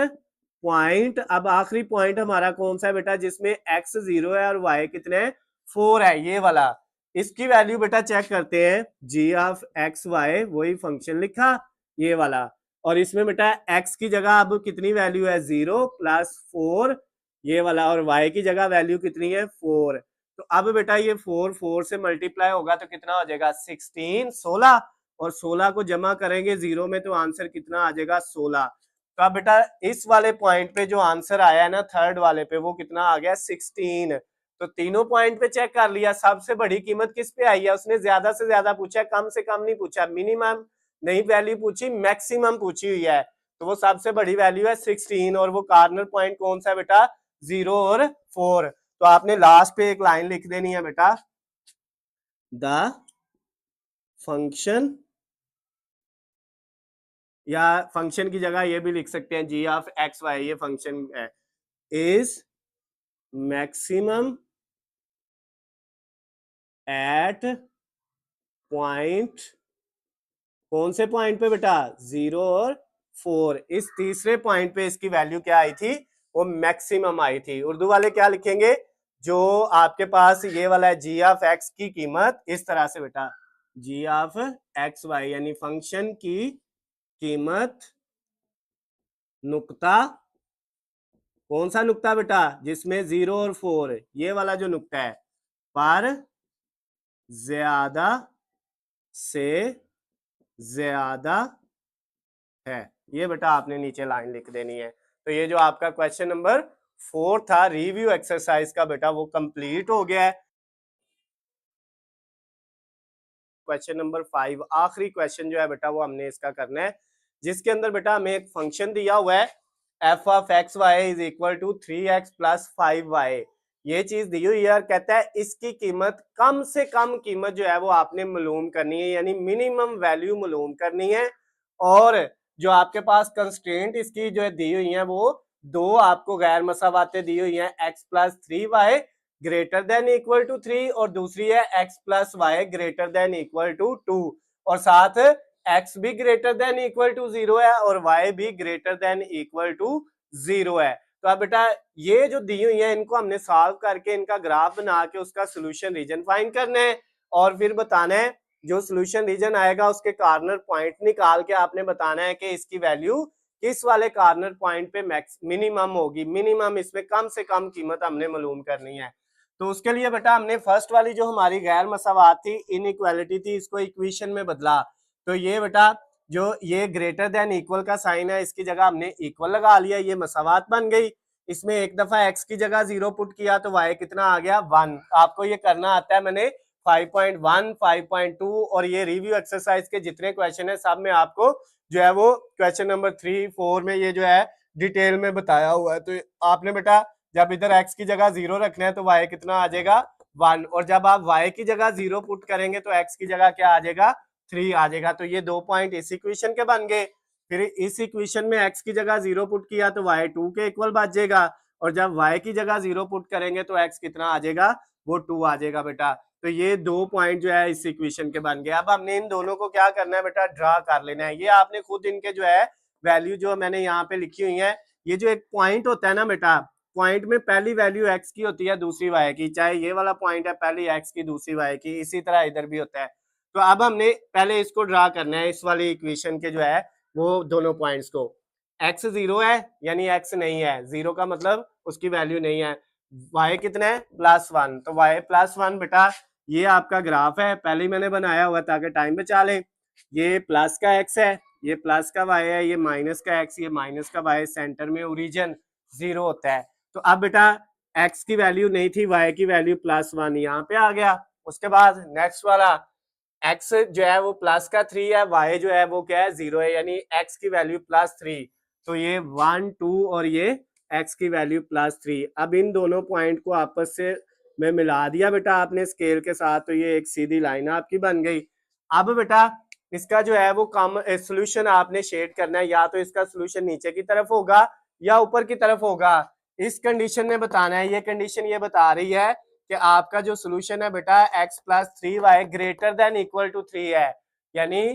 पॉइंट, अब आखिरी पॉइंट हमारा कौन सा है बेटा, जिसमें x 0 है और y कितने हैं, 4 है, ये वाला। इसकी वैल्यू बेटा चेक करते हैं, जी ऑफ एक्स वाई वही फंक्शन लिखा ये वाला, और इसमें बेटा x की जगह अब कितनी वैल्यू है, 0 प्लस 4 ये वाला, और y की जगह वैल्यू कितनी है, 4। तो अब बेटा ये 4 से मल्टीप्लाई होगा तो कितना हो जाएगा, 16, 16, और 16 को जमा करेंगे 0 में तो आंसर कितना आ जाएगा, 16। तो अब बेटा इस वाले पॉइंट पे जो आंसर आया है ना थर्ड वाले पे, वो कितना आ गया, 16। तो तीनों पॉइंट पे चेक कर लिया, सबसे बड़ी कीमत किस पे आई है, उसने ज्यादा से ज्यादा पूछा है, कम से कम नहीं पूछा, मिनिमम नहीं वैल्यू पूछी, मैक्सिमम पूछी हुई है। तो वो सबसे बड़ी वैल्यू है 16, और वो कॉर्नर पॉइंट कौन सा है बेटा, 0 और 4। तो आपने लास्ट पे एक लाइन लिख देनी है बेटा, द फंक्शन, या फंक्शन की जगह ये भी लिख सकते हैं, जी ऑफ एक्स वाई ये फंक्शन है, इज मैक्सिमम एट पॉइंट कौन से पॉइंट पे बेटा, 0 और 4। इस तीसरे पॉइंट पे इसकी वैल्यू क्या आई थी, वो मैक्सिमम आई थी। उर्दू वाले क्या लिखेंगे, जो आपके पास ये वाला है जी ऑफ एक्स की कीमत इस तरह से बेटा, जी ऑफ एक्स वाई यानी फंक्शन की कीमत नुक्ता, कौन सा नुक्ता बेटा, जिसमें 0 और 4 ये वाला जो नुक्ता है, पर ज्यादा से ज्यादा है, ये बेटा आपने नीचे लाइन लिख देनी है। तो ये जो आपका क्वेश्चन नंबर 4 था रिव्यू एक्सरसाइज का बेटा, वो कंप्लीट हो गया है। क्वेश्चन नंबर 5 आखिरी क्वेश्चन जो है बेटा वो हमने इसका करना है, जिसके अंदर बेटा हमें एक फंक्शन दिया हुआ है f of x y is equal to 3x plus 5y, ये चीज दी हुई है, और कहता है इसकी कीमत, कम से कम कीमत जो है वो आपने मालूम करनी है, यानी मिनिमम वैल्यू मालूम करनी है। और जो आपके पास कंस्ट्रेंट इसकी जो है दी हुई है, वो दो आपको गैर मसावातें दी हुई हैं, x plus 3y greater than equal to 3, और दूसरी है x plus y greater than equal to 2, और साथ x भी ग्रेटर देन इक्वल टू 0 है और y भी ग्रेटर देन इक्वल टू 0 है। तो अब बेटा ये जो दी हुई है इनको हमने सॉल्व करके इनका ग्राफ बना के उसका सोल्यूशन रीजन फाइंड करना है और फिर बताना है जो सोल्यूशन रीजन आएगा उसके कॉर्नर पॉइंट निकाल के आपने बताना है कि इसकी वैल्यू किस वाले कॉर्नर पॉइंट पे मैक्स मिनिमम होगी, मिनिमम इसमें कम से कम कीमत हमने मालूम करनी है। तो उसके लिए बेटा हमने फर्स्ट वाली जो हमारी गैर मसावात थी, इनइक्वालिटी थी, इसको इक्वेशन में बदला। तो ये बेटा जो ये ग्रेटर देन इक्वल का साइन है इसकी जगह हमने इक्वल लगा लिया, ये मसावात बन गई। इसमें एक दफा x की जगह 0 पुट किया तो y कितना आ गया 1। आपको ये करना आता है, मैंने 5.1, 5.2 और ये रिव्यू एक्सरसाइज के जितने क्वेश्चन है सब में आपको जो है वो क्वेश्चन नंबर 3, 4 में ये जो है डिटेल में बताया हुआ है। तो आपने बेटा जब इधर x की जगह 0 रखना है तो y कितना आ जाएगा 1, और जब आप y की जगह 0 पुट करेंगे तो x की जगह क्या आ जाएगा 3 आ जाएगा। तो ये 2 पॉइंट इस इक्वेशन के बन गए। फिर इस इक्वेशन में x की जगह 0 पुट किया तो y 2 के इक्वल बच जाएगा, और जब y की जगह 0 पुट करेंगे तो x कितना आ जाएगा वो 2 आ जाएगा बेटा। तो ये 2 पॉइंट जो है इस इक्वेशन के बन गए। अब हमने इन दोनों को क्या करना है बेटा ड्रा कर लेना है। ये आपने खुद इनके जो है वैल्यू जो मैंने यहाँ पे लिखी हुई है, ये जो एक पॉइंट होता है ना बेटा, पॉइंट में पहली वैल्यू x की होती है दूसरी y की, चाहे ये वाला पॉइंट है पहली x की दूसरी y की, इसी तरह इधर भी होता है। तो अब हमने पहले इसको ड्रा करना है, इस वाली इक्वेशन के जो है वो दोनों पॉइंट्स को। x 0 है यानी x नहीं है, 0 का मतलब उसकी वैल्यू नहीं है। y कितना है +1, तो y +1 बेटा ये आपका ग्राफ है, पहले ही मैंने बनाया हुआ ताकि टाइम बचा लें। ये प्लस का x है, ये प्लस का y है, ये माइनस का x, ये माइनस का y, सेंटर में ओरिजिन 0 होता है। तो अब बेटा x की वैल्यू नहीं थी, y की वैल्यू +1 यहाँ पे आ गया। उसके बाद नेक्स्ट वाला x जो है वो प्लस का 3 है, y जो है वो क्या है 0 है, यानी x की वैल्यू +3। तो ये 1, 2 और ये x की वैल्यू +3। अब इन दोनों पॉइंट को आपस से में मिला दिया बेटा आपने स्केल के साथ, तो ये एक सीधी लाइन आपकी बन गई। अब बेटा इसका जो है वो कम सोल्यूशन आपने शेड करना है, या तो इसका सोल्यूशन नीचे की तरफ होगा या ऊपर की तरफ होगा। इस कंडीशन में बताना है, ये कंडीशन ये बता रही है कि आपका जो सोल्यूशन है बेटा x + 3y greater than equal to 3 है, यानी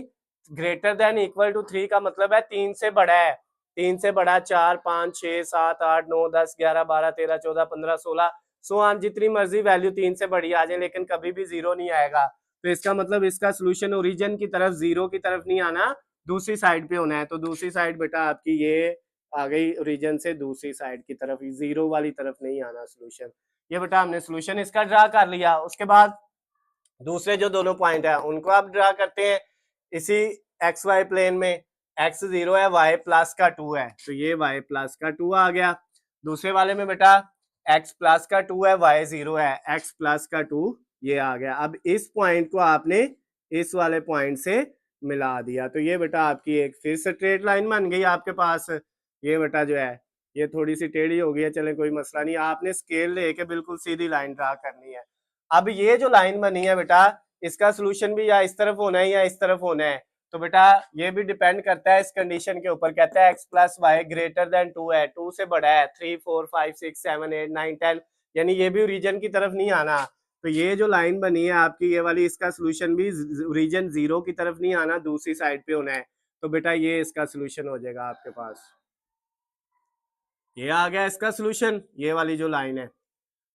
ग्रेटर देन इक्वल टू 3 का मतलब है 3 से बड़ा है। 3 से बड़ा 4, 5, 6, 7, 8, 9, 10, 11, 12, 13, 14, 15, 16 100 जितनी मर्जी वैल्यू 3 से बड़ी आ जाए, लेकिन कभी भी 0 नहीं आएगा। तो इसका मतलब इसका सोल्यूशन ओरिजिन की तरफ 0 की तरफ नहीं आना, दूसरी साइड पे होना है। तो दूसरी साइड बेटा आपकी ये आ गई ओरिजिन से दूसरी साइड की तरफ, 0 वाली तरफ नहीं आना सोल्यूशन। ये बेटा हमने सोल्यूशन इसका ड्रा कर लिया। उसके बाद दूसरे जो दोनों पॉइंट है उनको आप ड्रा करते हैं इसी एक्स वाई प्लेन में। x 0 है, y प्लस का 2 है, तो ये y प्लस का 2 आ गया। दूसरे वाले में बेटा x प्लस का 2 है, y 0 है, x प्लस का 2 ये आ गया। अब इस पॉइंट को आपने इस वाले पॉइंट से मिला दिया, तो ये बेटा आपकी एक फिर स्ट्रेट लाइन बन गई आपके पास। ये बेटा जो है ये थोड़ी सी टेढ़ी हो गई है, चले कोई मसला नहीं, आपने स्केल लेके बिल्कुल सीधी लाइन ड्रा करनी है। अब ये जो लाइन बनी है बेटा इसका सोल्यूशन भी या इस तरफ होना है या इस तरफ होना है। तो बेटा ये भी डिपेंड करता है इस कंडीशन के ऊपर। कहता है x + y ग्रेटर देन 2 है, 2 से बड़ा है, 3, 4, 5, 6, 7, 8, 9, 10, यानी ये भी रीजन की तरफ नहीं आना। तो ये जो लाइन बनी है आपकी ये वाली, इसका सोल्यूशन भी रीजन 0 की तरफ नहीं आना, दूसरी साइड पे होना है। तो बेटा ये इसका सोल्यूशन हो जाएगा आपके पास, ये आ गया इसका सोल्यूशन, ये वाली जो लाइन है।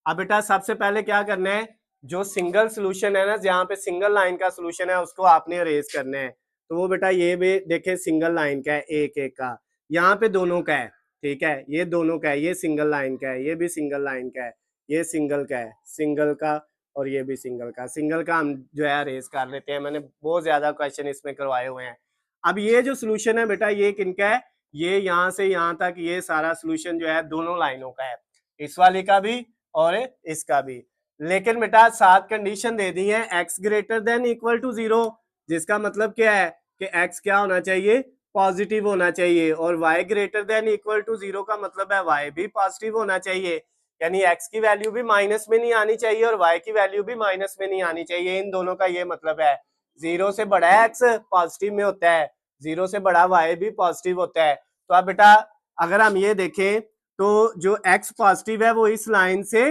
अब बेटा सबसे पहले क्या करना है, जो सिंगल सोल्यूशन है ना, जहाँ पे सिंगल लाइन का सोल्यूशन है उसको आपने अरेज करना है। तो वो बेटा ये भी देखे सिंगल लाइन का है, एक एक का, यहाँ पे दोनों का है, ठीक है, ये दोनों का है, ये सिंगल लाइन का है, ये भी सिंगल लाइन का है, ये सिंगल का है, सिंगल का, और ये भी सिंगल का। सिंगल का हम जो है अरेज कर लेते हैं, मैंने बहुत ज्यादा क्वेश्चन इसमें करवाए हुए हैं। अब ये जो सोल्यूशन है बेटा ये किनका है, ये यहाँ से यहाँ तक ये सारा सोल्यूशन जो है दोनों लाइनों का है, इस वाले का भी और इसका भी। लेकिन बेटा 7 कंडीशन दे दी है, x greater than equal to 0, जिसका मतलब क्या है कि x क्या होना चाहिए, पॉजिटिव होना चाहिए, और y greater than equal to 0 का मतलब है y भी पॉजिटिव होना चाहिए, यानी x की वैल्यू भी माइनस में नहीं आनी चाहिए और y की वैल्यू भी माइनस में नहीं आनी चाहिए। इन दोनों का ये मतलब है, 0 से बड़ा x पॉजिटिव में होता है, 0 से बड़ा y भी पॉजिटिव होता है। तो अब बेटा अगर हम ये देखें तो जो x पॉजिटिव है वो इस लाइन से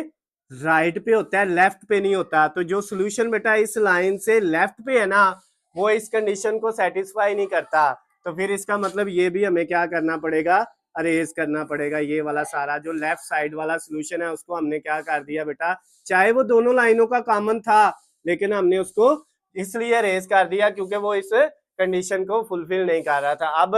राइट पे होता है, लेफ्ट पे नहीं होता। तो जो सोल्यूशन बेटा इस लाइन से लेफ्ट पे है ना, वो इस कंडीशन को सेटिस्फाई नहीं करता। तो फिर इसका मतलब ये भी हमें क्या करना पड़ेगा, अरेज करना पड़ेगा। ये वाला सारा जो लेफ्ट साइड वाला सोल्यूशन है उसको हमने क्या कर दिया बेटा, चाहे वो दोनों लाइनों का कॉमन था लेकिन हमने उसको इसलिए अरेज कर दिया क्योंकि वो इस कंडीशन को फुलफिल नहीं कर रहा था। अब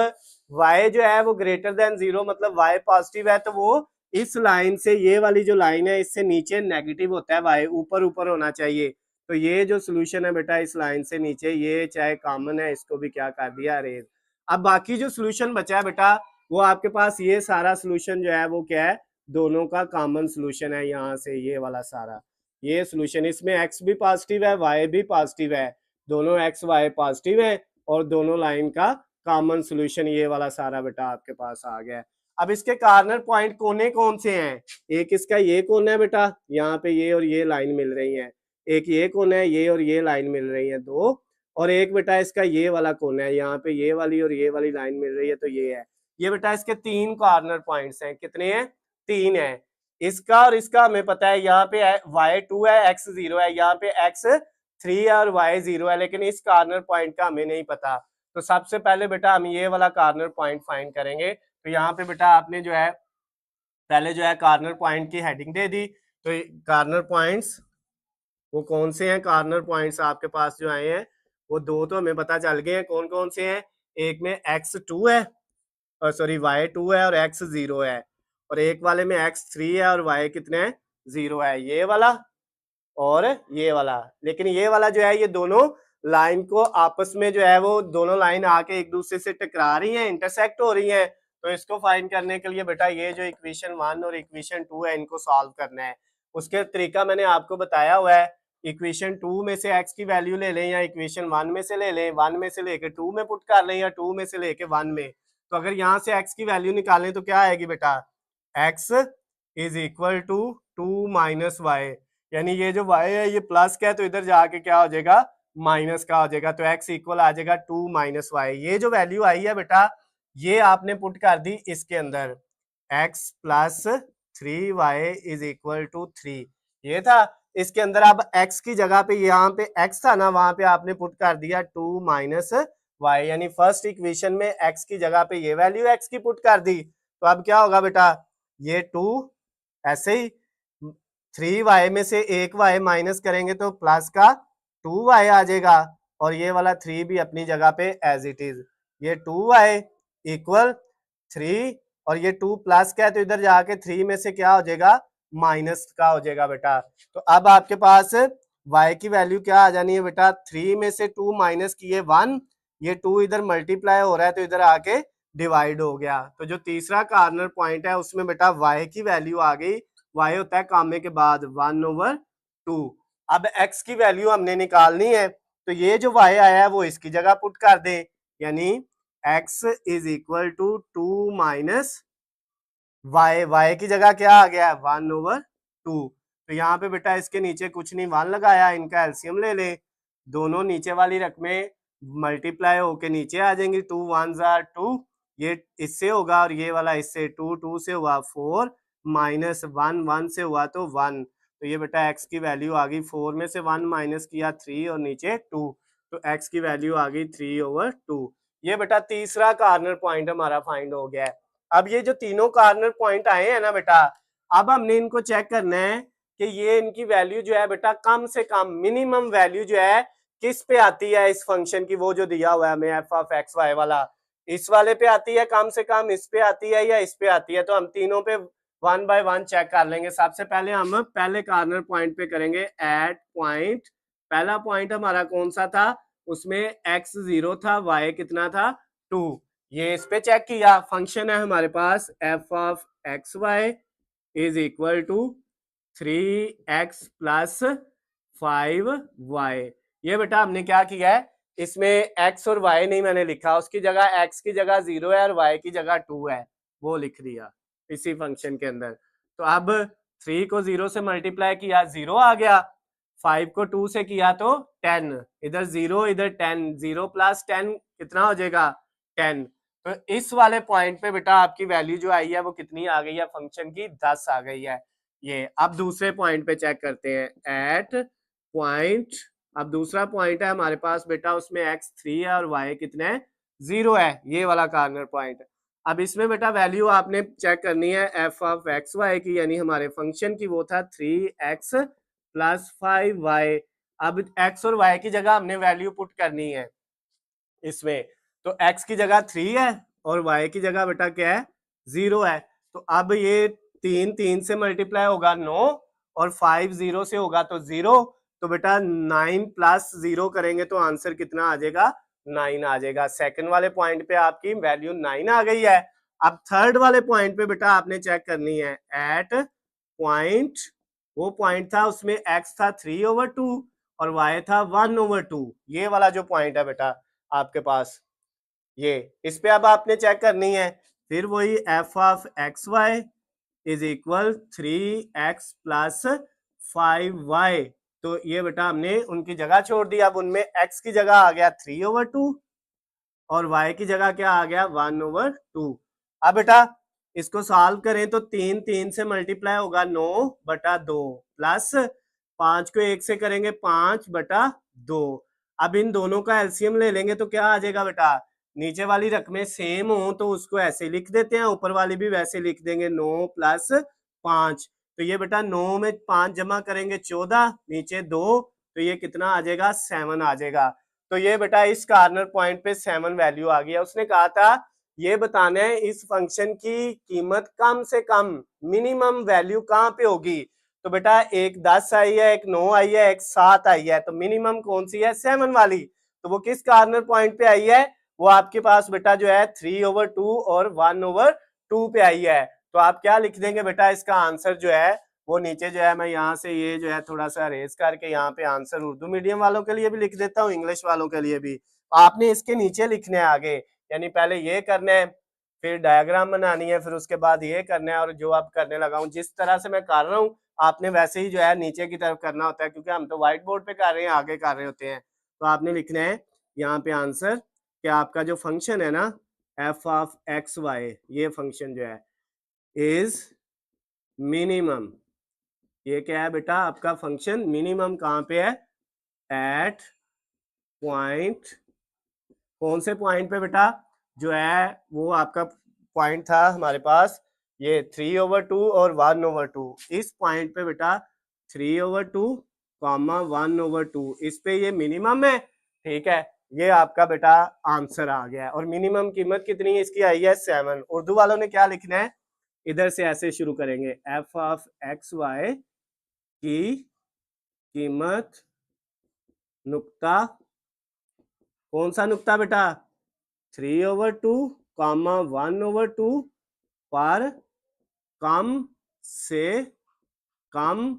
y जो है वो ग्रेटर देन 0 मतलब y पॉजिटिव है, तो वो इस लाइन से, ये वाली जो लाइन है इससे नीचे नेगेटिव होता है, y ऊपर ऊपर होना चाहिए। तो ये जो सोल्यूशन है बेटा इस लाइन से नीचे, ये चाहे कॉमन है, इसको भी क्या कर दिया, अरेज। अब बाकी जो सोल्यूशन बचा है बेटा वो आपके पास ये सारा सोल्यूशन जो है वो क्या है, दोनों का कॉमन सोल्यूशन है। यहाँ से ये वाला सारा ये सोल्यूशन, इसमें x भी पॉजिटिव है y भी पॉजिटिव है, दोनों x y पॉजिटिव है और दोनों लाइन का कॉमन सोल्यूशन ये वाला सारा बेटा आपके पास आ गया है। अब इसके कार्नर पॉइंट कोने कौन से हैं, एक इसका ये कोना है बेटा, यहाँ पे ये और ये लाइन मिल रही है, एक ये कोना है, ये और ये लाइन मिल रही है दो, और एक बेटा इसका ये वाला कोना है, यहाँ पे ये वाली और ये वाली लाइन मिल रही है, तो ये है। ये बेटा इसके 3 कॉर्नर पॉइंट्स हैं। कितने हैं, 3 है। इसका और इसका हमें पता है, यहाँ पे y2 है, x0 है, यहाँ पे x3 है और y0 है, लेकिन इस कॉर्नर पॉइंट का हमें नहीं पता। तो सबसे पहले बेटा हम ये वाला कॉर्नर पॉइंट फाइंड करेंगे। तो यहाँ पे बेटा आपने जो है पहले जो है कॉर्नर पॉइंट की हेडिंग दे दी। तो कॉर्नर पॉइंट्स वो कौन से हैं, कॉर्नर पॉइंट्स आपके पास जो आए हैं वो दो तो हमें पता चल गए हैं कौन कौन से हैं। एक में x2 है और सॉरी y2 है और x0 है, और एक वाले में x3 है और y कितने हैं, 0 है, ये वाला और ये वाला। लेकिन ये वाला जो है ये दोनों लाइन को आपस में जो है वो दोनों लाइन आके एक दूसरे से टकरा रही हैं, इंटरसेक्ट हो रही हैं। तो इसको फाइंड करने के लिए बेटा ये जो इक्वेशन 1 और इक्वेशन 2 है इनको सॉल्व करना है। उसके तरीका मैंने आपको बताया हुआ है, इक्वेशन 2 में से x की वैल्यू ले लें या इक्वेशन 1 में से ले लें, 1 में से लेके 2 में पुट कर लें या 2 में से लेके 1 में। तो अगर यहाँ से x की वैल्यू निकालें तो क्या आएगी बेटा, x is equal to 2 minus y, यानी ये जो y है ये प्लस का है तो इधर जाके क्या हो जाएगा, माइनस का हो जाएगा। तो x इक्वल आ जाएगा 2 माइनस वाई। ये जो वैल्यू आई है बेटा ये आपने पुट कर दी इसके अंदर, x plus 3y is equal to 3, ये था। इसके अंदर अब x की जगह पे, यहाँ पे x था ना, वहां पे आपने पुट कर दिया 2 माइनस वाई, यानी फर्स्ट इक्वेशन में x की जगह पे ये वैल्यू x की पुट कर दी। तो अब क्या होगा बेटा, ये 2 ऐसे ही 3y में से एक y माइनस करेंगे तो प्लस का 2y आ जाएगा, और ये वाला 3 भी अपनी जगह पे एज इट इज, ये 2y इक्वल 3 और ये 2 प्लस का है तो इधर जाके 3 में से क्या हो जाएगा, माइनस का हो जाएगा बेटा। तो अब आपके पास y की वैल्यू क्या आ जानी है बेटा, 3 में से 2 माइनस किए 1, ये 2 इधर मल्टीप्लाई हो रहा है तो इधर आके डिवाइड हो गया। तो जो तीसरा कॉर्नर पॉइंट है उसमें बेटा y की वैल्यू आ गई, y होता है कामे के बाद 1/2। अब x की वैल्यू हमने निकालनी है, तो ये जो y आया है वो इसकी जगह पुट कर दे, यानी x is equal to 2 minus y की जगह क्या आ गया, 1/2। तो यहाँ पे बेटा इसके नीचे कुछ नहीं, 1 लगाया, इनका एलसीएम ले ले, दोनों नीचे वाली रकमें मल्टीप्लाई होके नीचे आ जाएंगी, 2 1s are 2, ये इससे होगा और ये वाला इससे, 2 2 से हुआ 4 माइनस 1 1 से हुआ तो 1। तो ये बेटा x की वैल्यू आ गई, 4 में से 1 माइनस किया 3 और नीचे 2, तो x की वैल्यू आ गई 3/2। ये बेटा तीसरा कॉर्नर पॉइंट हमारा फाइंड हो गया है। अब ये जो तीनों कॉर्नर पॉइंट आए हैं ना बेटा, अब हमने इनको चेक करना है कि ये इनकी वैल्यू जो है बेटा कम से कम मिनिमम वैल्यू जो है किस पे आती है इस फंक्शन की, वो जो दिया हुआ है हमें एफ ऑफ एक्स वाई वाला, इस वाले पे आती है कम से कम, इस पे आती है या इस पे आती है। तो हम तीनों पे 1 बाय 1 चेक कर लेंगे। सबसे पहले हम पहले कॉर्नर पॉइंट पे करेंगे एट पॉइंट, पहला पॉइंट हमारा कौन सा था, उसमें x 0 था, y कितना था 2, ये इस पे चेक किया। फंक्शन है हमारे पास f of x y is equal to 3x plus 5y। ये बेटा हमने क्या किया है, इसमें x और y नहीं मैंने लिखा, उसकी जगह x की जगह 0 है और y की जगह 2 है, वो लिख दिया इसी फंक्शन के अंदर। तो अब 3 को 0 से मल्टीप्लाई किया 0 आ गया, 5 को 2 से किया तो 10, इधर 0 इधर 10, 0 प्लस 10 कितना हो जाएगा 10। तो इस वाले पॉइंट पे बेटा आपकी वैल्यू जो आई है वो कितनी आ गई है, फंक्शन की 10 आ गई है। ये अब दूसरे पॉइंट पे चेक करते हैं एट पॉइंट, अब दूसरा पॉइंट है हमारे पास बेटा, उसमें x3 है और y कितने 0 है, ये वाला कॉर्नर पॉइंट। अब इसमें बेटा वैल्यू आपने चेक करनी है एफ ऑफ एक्स वाई की, यानी हमारे फंक्शन की, वो था 3x प्लस 5y। अब x और y की जगह हमने वैल्यू पुट करनी है इसमें, तो x की जगह 3 है और y की जगह बेटा क्या है, 0 है। तो अब ये 3 से मल्टीप्लाई होगा 9 और 5 0 से होगा तो 0, तो बेटा 9 प्लस 0 करेंगे तो आंसर कितना आ जाएगा, 9 आ जाएगा। सेकंड वाले पॉइंट पे आपकी वैल्यू 9 आ गई है। अब थर्ड वाले पॉइंट पे बेटा आपने चेक करनी है एट पॉइंट, वो पॉइंट था उसमें x था 3/2 और y था 1/2, ये वाला जो पॉइंट है बेटा आपके पास, ये इस पे अब आपने चेक करनी है। फिर वही f of x y is equal 3x plus 5y, तो ये बेटा हमने उनकी जगह छोड़ दी। अब उनमें x की जगह आ गया 3/2 और y की जगह क्या आ गया, 1/2। अब बेटा इसको सॉल्व करें तो 3 से मल्टीप्लाई होगा 9/2 प्लस 5 को 1 से करेंगे 5/2। अब इन दोनों का एलसीएम ले लेंगे तो क्या आ जाएगा बेटा, नीचे वाली रकमें सेम हो तो उसको ऐसे लिख देते हैं, ऊपर वाली भी वैसे लिख देंगे, 9 प्लस 5। तो ये बेटा 9 में 5 जमा करेंगे 14, नीचे 2, तो ये कितना आ जाएगा, 7 आ जाएगा। तो ये बेटा इस कॉर्नर पॉइंट पे 7 वैल्यू आ गया। उसने कहा था ये बताना है इस फंक्शन की कीमत कम से कम मिनिमम वैल्यू कहाँ पे होगी। तो बेटा एक 10 आई है, एक 9 आई है, एक 7 आई है, तो मिनिमम कौन सी है, 7 वाली। तो वो किस कॉर्नर पॉइंट पे आई है, वो आपके पास बेटा जो है 3/2 और 1/2 पे आई है। तो आप क्या लिख देंगे बेटा, इसका आंसर जो है वो नीचे जो है, मैं यहाँ से ये जो है थोड़ा सा रेज करके यहाँ पे आंसर उर्दू मीडियम वालों के लिए भी लिख देता हूँ, इंग्लिश वालों के लिए भी। आपने इसके नीचे लिखने हैं आगे, यानी पहले ये करना है, फिर डायग्राम बनानी है, फिर उसके बाद ये करना है, और जो आप करने लगा हूँ जिस तरह से मैं कर रहा हूँ आपने वैसे ही जो है नीचे की तरफ करना होता है, क्योंकि हम तो व्हाइट बोर्ड पे कर रहे हैं, आगे कर रहे होते हैं। तो आपने लिखना है यहाँ पे आंसर कि आपका जो फंक्शन है ना एफ ऑफ एक्स वाई, ये फंक्शन जो है इज मिनिमम, ये क्या है बेटा आपका फंक्शन मिनिमम कहाँ पे है, एट पॉइंट, कौन से पॉइंट पे बेटा, जो है वो आपका पॉइंट था हमारे पास ये 3/2 और 1/2, इस पॉइंट पे बेटा 3/2 कॉमा 1/2, इस पे ये मिनिमम है, ठीक है। ये आपका बेटा आंसर आ गया है। और मिनिमम कीमत कितनी है इसकी, आई है 7। उर्दू वालों ने क्या लिखना है, इधर से ऐसे शुरू करेंगे, एफ ऑफ एक्स वाई की कीमत नुक्ता, कौन सा नुक्ता बेटा, 3/2 कॉमा 1/2 पर कम से कम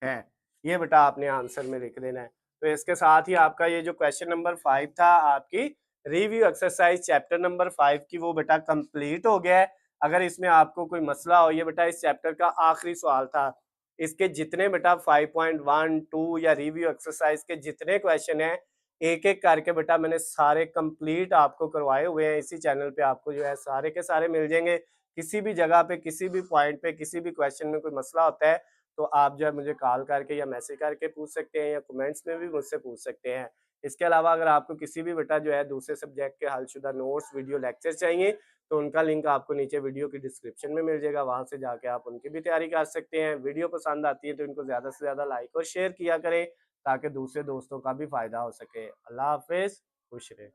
है, ये बेटा आपने आंसर में लिख देना है। तो इसके साथ ही आपका ये जो क्वेश्चन नंबर 5 था आपकी रिव्यू एक्सरसाइज चैप्टर नंबर 5 की, वो बेटा कंप्लीट हो गया है। अगर इसमें आपको कोई मसला हो, ये बेटा इस चैप्टर का आखिरी सवाल था, इसके जितने बेटा 5.1, 2 या रिव्यू एक्सरसाइज के जितने क्वेश्चन हैं एक एक करके बेटा मैंने सारे कंप्लीट आपको करवाए हुए हैं। इसी चैनल पे आपको जो है सारे के सारे मिल जाएंगे। किसी भी जगह पे, किसी भी पॉइंट पे, किसी भी क्वेश्चन में कोई मसला होता है तो आप जो है मुझे कॉल करके या मैसेज करके पूछ सकते हैं, या कमेंट्स में भी मुझसे पूछ सकते हैं। इसके अलावा अगर आपको किसी भी बेटा जो है दूसरे सब्जेक्ट के हलशुदा नोट्स, वीडियो लेक्चर चाहिए तो उनका लिंक आपको नीचे वीडियो की डिस्क्रिप्शन में मिल जाएगा, वहां से जाके आप उनकी भी तैयारी कर सकते हैं। वीडियो पसंद आती है तो इनको ज़्यादा से ज़्यादा लाइक और शेयर किया करें ताकि दूसरे दोस्तों का भी फायदा हो सके। अल्लाह हाफिज़, खुश रहे।